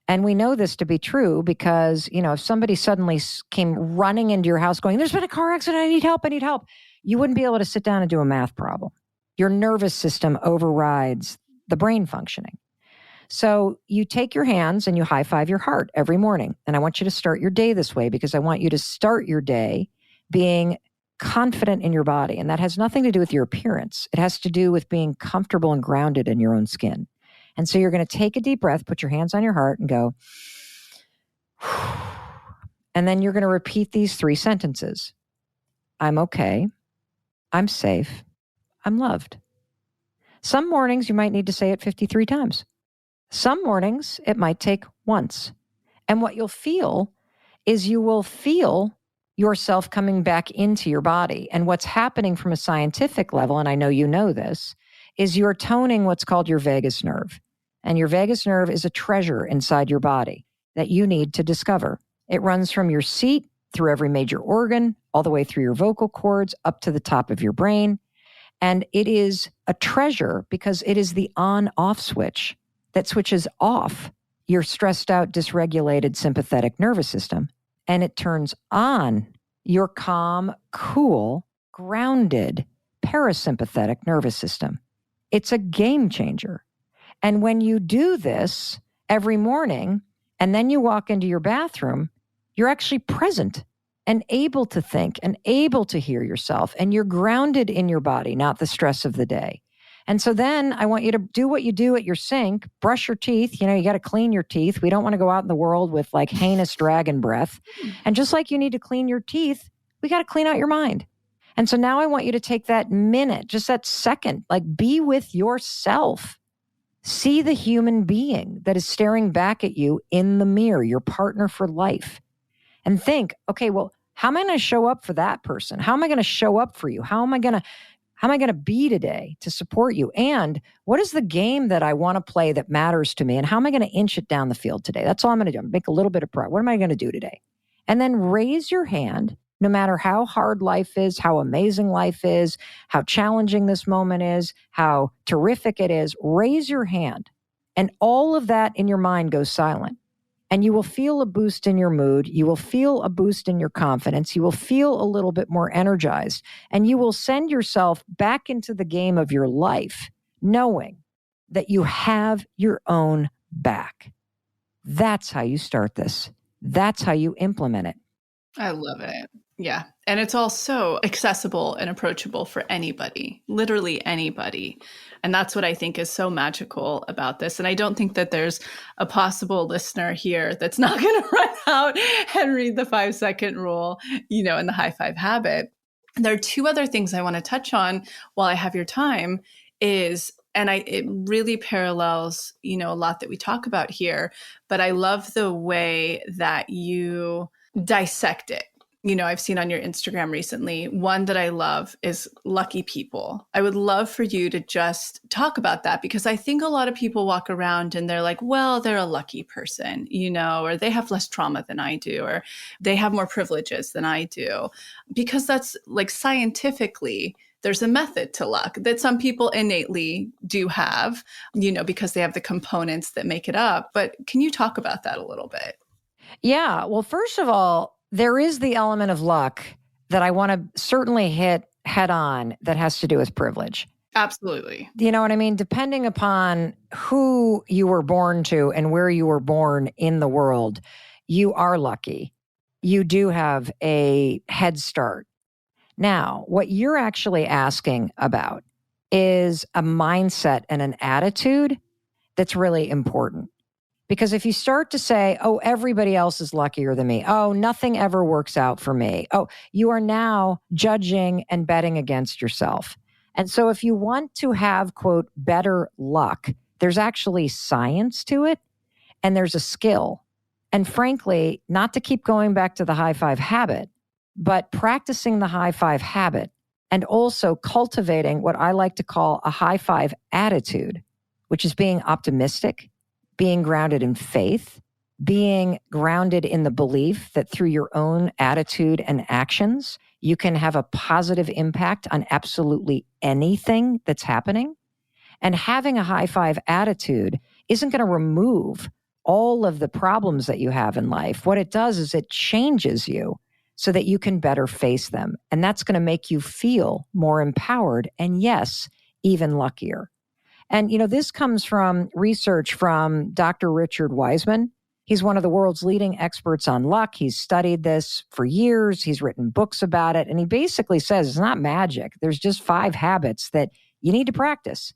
Speaker 1: And we know this to be true because, if somebody suddenly came running into your house going, there's been a car accident, I need help, you wouldn't be able to sit down and do a math problem. Your nervous system overrides the brain functioning. So you take your hands and you high five your heart every morning. And I want you to start your day this way because I want you to start your day being confident in your body. And that has nothing to do with your appearance. It has to do with being comfortable and grounded in your own skin. And so you're going to take a deep breath, put your hands on your heart and go, and then you're going to repeat these 3 sentences. I'm okay. I'm safe. I'm loved. Some mornings you might need to say it 53 times. Some mornings it might take once. And what you'll feel is you will feel yourself coming back into your body. And what's happening from a scientific level, and I know you know this, is you're toning what's called your vagus nerve. And your vagus nerve is a treasure inside your body that you need to discover. It runs from your seat through every major organ, all the way through your vocal cords, up to the top of your brain. And it is a treasure because it is the on-off switch that switches off your stressed out, dysregulated sympathetic nervous system. And it turns on your calm, cool, grounded parasympathetic nervous system. It's a game changer. And when you do this every morning, and then you walk into your bathroom, you're actually present and able to think and able to hear yourself. And you're grounded in your body, not the stress of the day. And so then I want you to do what you do at your sink, brush your teeth. You got to clean your teeth. We don't want to go out in the world with like heinous dragon breath. And just like you need to clean your teeth, we got to clean out your mind. And so now I want you to take that minute, just that second, like be with yourself. See the human being that is staring back at you in the mirror, your partner for life. And think, okay, well, how am I going to show up for that person? How am I going to show up for you? How am I going to be today to support you? And what is the game that I want to play that matters to me? And how am I going to inch it down the field today? That's all I'm going to do. I'm make a little bit of pride. What am I going to do today? And then raise your hand, no matter how hard life is, how amazing life is, how challenging this moment is, how terrific it is. Raise your hand. And all of that in your mind goes silent. And you will feel a boost in your mood. You will feel a boost in your confidence. You will feel a little bit more energized. And you will send yourself back into the game of your life, knowing that you have your own back. That's how you start this. That's how you implement it.
Speaker 2: I love it. Yeah. And it's all so accessible and approachable for anybody, literally anybody. And that's what I think is so magical about this. And I don't think that there's a possible listener here that's not going to run out and read the 5-second rule, and the high five habit. And there are two other things I want to touch on while I have your time it really parallels, a lot that we talk about here, but I love the way that you dissect it. I've seen on your Instagram recently, one that I love is lucky people. I would love for you to just talk about that, because I think a lot of people walk around and they're like, well, they're a lucky person, or they have less trauma than I do, or they have more privileges than I do, because that's like scientifically, there's a method to luck that some people innately do have, because they have the components that make it up. But can you talk about that a little bit?
Speaker 1: Yeah. Well, first of all, there is the element of luck that I want to certainly hit head on that has to do with privilege.
Speaker 2: Absolutely.
Speaker 1: You know what I mean? Depending upon who you were born to and where you were born in the world, you are lucky. You do have a head start. Now, what you're actually asking about is a mindset and an attitude that's really important. Because if you start to say, oh, everybody else is luckier than me. Oh, nothing ever works out for me. Oh, you are now judging and betting against yourself. And so if you want to have, quote, better luck, there's actually science to it and there's a skill. And frankly, not to keep going back to the high five habit, but practicing the high five habit and also cultivating what I like to call a high five attitude, which is being optimistic, being grounded in faith, being grounded in the belief that through your own attitude and actions, you can have a positive impact on absolutely anything that's happening. And having a high five attitude isn't going to remove all of the problems that you have in life. What it does is it changes you so that you can better face them. And that's going to make you feel more empowered and, yes, even luckier. And, this comes from research from Dr. Richard Wiseman. He's one of the world's leading experts on luck. He's studied this for years. He's written books about it. And he basically says it's not magic. There's just 5 habits that you need to practice.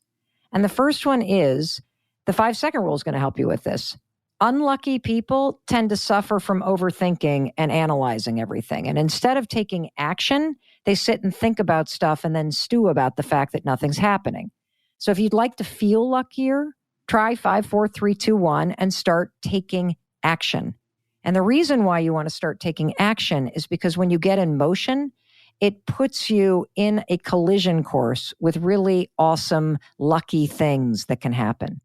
Speaker 1: And the first one is the 5-second rule is going to help you with this. Unlucky people tend to suffer from overthinking and analyzing everything. And instead of taking action, they sit and think about stuff and then stew about the fact that nothing's happening. So if you'd like to feel luckier, try 5, 4, 3, 2, 1 and start taking action. And the reason why you want to start taking action is because when you get in motion, it puts you in a collision course with really awesome, lucky things that can happen.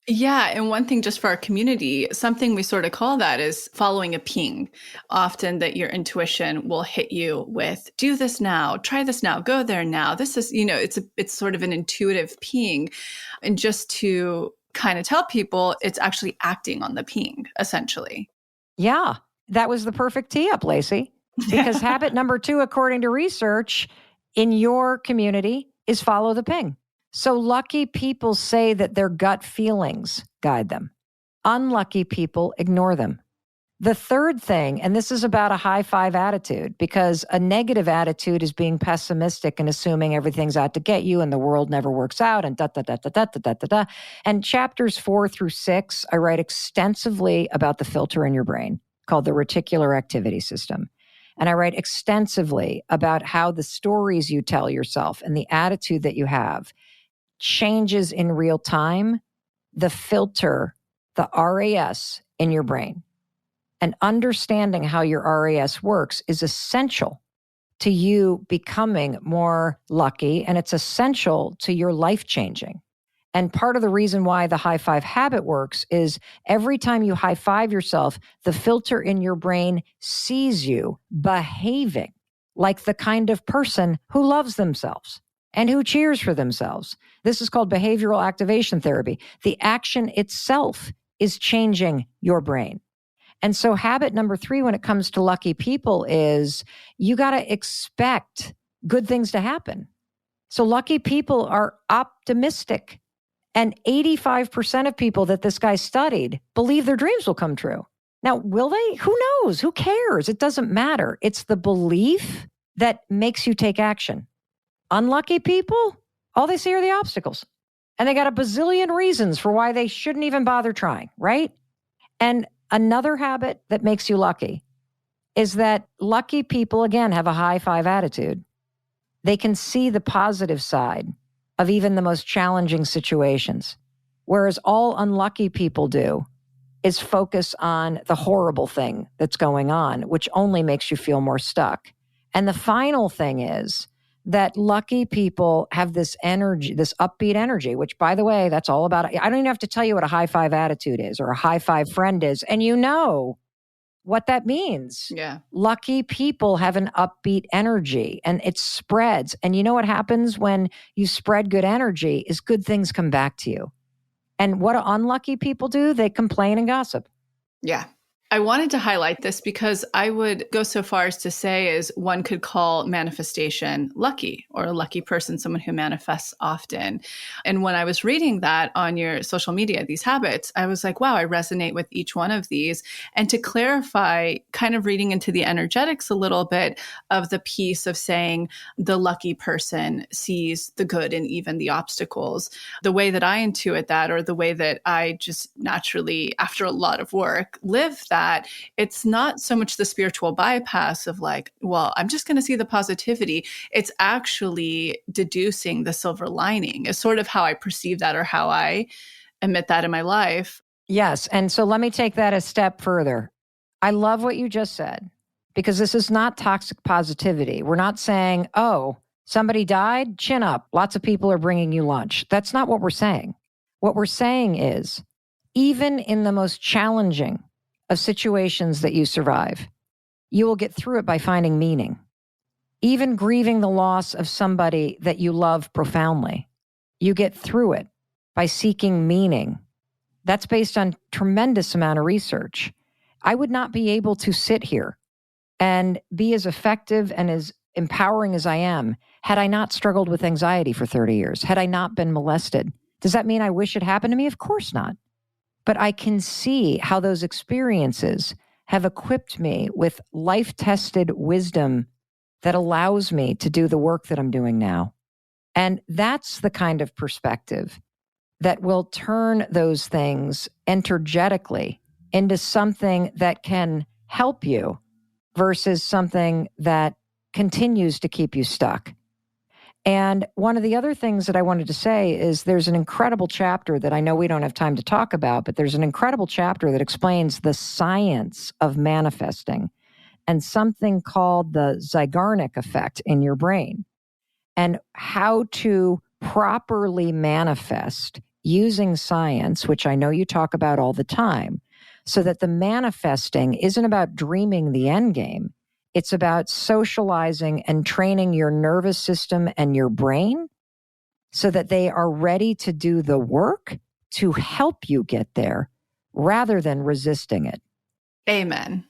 Speaker 2: Yeah. And one thing just for our community, something we sort of call that is following a ping. Often that your intuition will hit you with, do this now, try this now, go there now. This is, it's sort of an intuitive ping. And just to kind of tell people, it's actually acting on the ping, essentially.
Speaker 1: Yeah. That was the perfect tee up, Lacy. Because habit number 2, according to research in your community, is follow the ping. So lucky people say that their gut feelings guide them. Unlucky people ignore them. The third thing, and this is about a high five attitude, because a negative attitude is being pessimistic and assuming everything's out to get you and the world never works out and da da da da da da da da da. And chapters 4 through 6, I write extensively about the filter in your brain called the reticular activity system. And I write extensively about how the stories you tell yourself and the attitude that you have changes in real time the filter, the RAS in your brain. And understanding how your RAS works is essential to you becoming more lucky, and it's essential to your life changing. And part of the reason why the high five habit works is every time you high five yourself, the filter in your brain sees you behaving like the kind of person who loves themselves and who cheers for themselves. This is called behavioral activation therapy. The action itself is changing your brain. And so habit number 3 when it comes to lucky people is you got to expect good things to happen. So lucky people are optimistic. And 85% of people that this guy studied believe their dreams will come true. Now, will they? Who knows? Who cares? It doesn't matter. It's the belief that makes you take action. Unlucky people, all they see are the obstacles. And they got a bazillion reasons for why they shouldn't even bother trying, right? And another habit that makes you lucky is that lucky people, again, have a high five attitude. They can see the positive side of even the most challenging situations, whereas all unlucky people do is focus on the horrible thing that's going on, which only makes you feel more stuck. And the final thing is that lucky people have this energy, this upbeat energy, which, by the way, that's all about, I don't even have to tell you what a high five attitude is or a high five friend is. And you know what that means.
Speaker 2: Yeah.
Speaker 1: Lucky people have an upbeat energy and it spreads. And you know what happens when you spread good energy is good things come back to you. And what do unlucky people do? They complain and gossip.
Speaker 2: Yeah. I wanted to highlight this because I would go so far as to say is one could call manifestation lucky, or a lucky person, someone who manifests often. And when I was reading that on your social media, these habits, I was like, wow, I resonate with each one of these. And to clarify, kind of reading into the energetics a little bit of the piece of saying the lucky person sees the good in even the obstacles, the way that I intuit that, or the way that I just naturally, after a lot of work, live that, it's not so much the spiritual bypass of like, well, I'm just going to see the positivity. It's actually deducing the silver lining is sort of how I perceive that, or how I emit that in my life.
Speaker 1: Yes. And so let me take that a step further. I love what you just said, because this is not toxic positivity. We're not saying, oh, somebody died, chin up. Lots of people are bringing you lunch. That's not what we're saying. What we're saying is, even in the most challenging of situations that you survive, you will get through it by finding meaning. Even grieving the loss of somebody that you love profoundly, you get through it by seeking meaning. That's based on tremendous amount of research. I would not be able to sit here and be as effective and as empowering as I am had I not struggled with anxiety for 30 years, had I not been molested. Does that mean I wish it happened to me? Of course not. But I can see how those experiences have equipped me with life-tested wisdom that allows me to do the work that I'm doing now. And that's the kind of perspective that will turn those things energetically into something that can help you versus something that continues to keep you stuck. And one of the other things that I wanted to say is there's an incredible chapter that I know we don't have time to talk about, but there's an incredible chapter that explains the science of manifesting and something called the Zeigarnik effect in your brain, and how to properly manifest using science, which I know you talk about all the time, so that the manifesting isn't about dreaming the end game. It's about socializing and training your nervous system and your brain so that they are ready to do the work to help you get there rather than resisting it.
Speaker 2: Amen.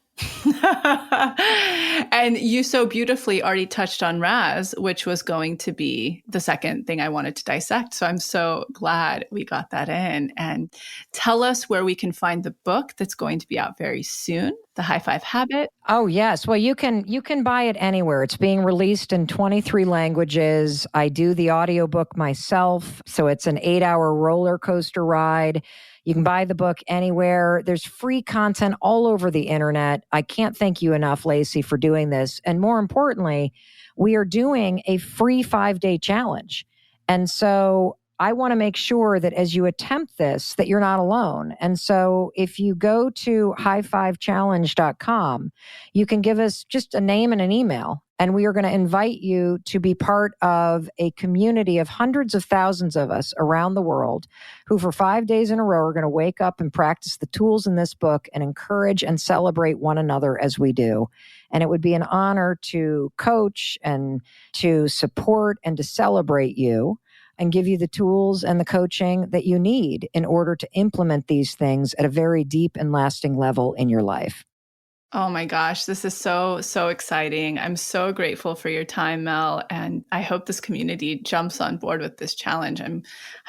Speaker 2: And you so beautifully already touched on Raz, which was going to be the second thing I wanted to dissect. So I'm so glad we got that in. And tell us where we can find the book that's going to be out very soon, The High Five Habit.
Speaker 1: Oh, yes. Well, you can buy it anywhere. It's being released in 23 languages. I do the audiobook myself, so it's an 8-hour roller coaster ride. You can buy the book anywhere. There's free content all over the internet. I can't thank you enough, Lacy, for doing this. And more importantly, we are doing a free 5-day challenge. And so I want to make sure that as you attempt this, that you're not alone. And so if you go to high5challenge.com, you can give us just a name and an email. And we are going to invite you to be part of a community of hundreds of thousands of us around the world who for 5 days in a row are going to wake up and practice the tools in this book and encourage and celebrate one another as we do. And it would be an honor to coach and to support and to celebrate you and give you the tools and the coaching that you need in order to implement these things at a very deep and lasting level in your life.
Speaker 2: Oh my gosh, this is so, so exciting. I'm so grateful for your time, Mel. And I hope this community jumps on board with this challenge. I'm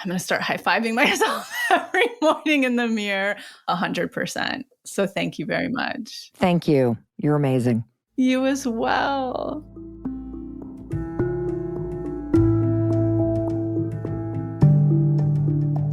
Speaker 2: going to start high-fiving myself every morning in the mirror, 100%. So thank you very much.
Speaker 1: Thank you. You're amazing.
Speaker 2: You as well.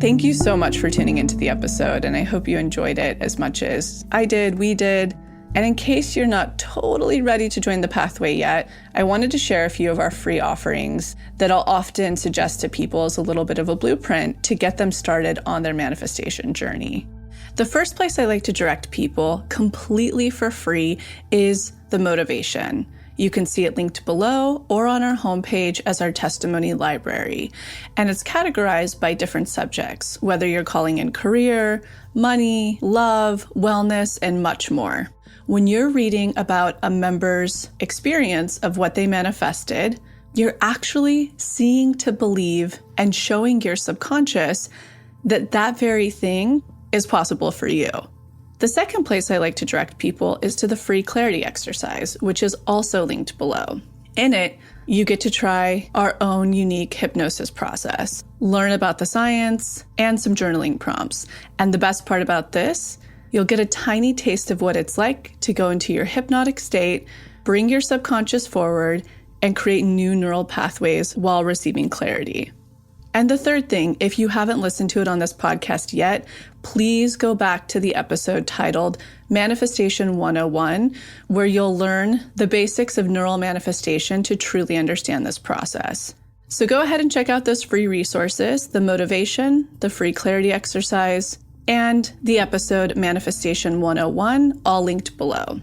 Speaker 2: Thank you so much for tuning into the episode. And I hope you enjoyed it as much as I did, we did. And in case you're not totally ready to join the pathway yet, I wanted to share a few of our free offerings that I'll often suggest to people as a little bit of a blueprint to get them started on their manifestation journey. The first place I like to direct people completely for free is the motivation. You can see it linked below or on our homepage as our testimony library. And it's categorized by different subjects, whether you're calling in career, money, love, wellness, and much more. When you're reading about a member's experience of what they manifested, you're actually seeing to believe and showing your subconscious that that very thing is possible for you. The second place I like to direct people is to the free clarity exercise, which is also linked below. In it, you get to try our own unique hypnosis process, learn about the science, and some journaling prompts. And the best part about this, you'll get a tiny taste of what it's like to go into your hypnotic state, bring your subconscious forward, and create new neural pathways while receiving clarity. And the third thing, if you haven't listened to it on this podcast yet, please go back to the episode titled Manifestation 101, where you'll learn the basics of neural manifestation to truly understand this process. So go ahead and check out those free resources, the motivation, the free clarity exercise, and the episode Manifestation 101, all linked below.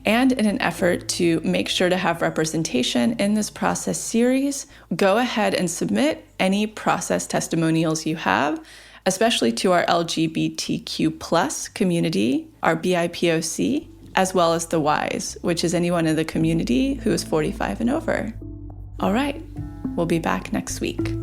Speaker 2: And in an effort to make sure to have representation in this process series, go ahead and submit any process testimonials you have, especially to our LGBTQ+ community, our BIPOC, as well as the Ys, which is anyone in the community who is 45 and over. All right, we'll be back next week.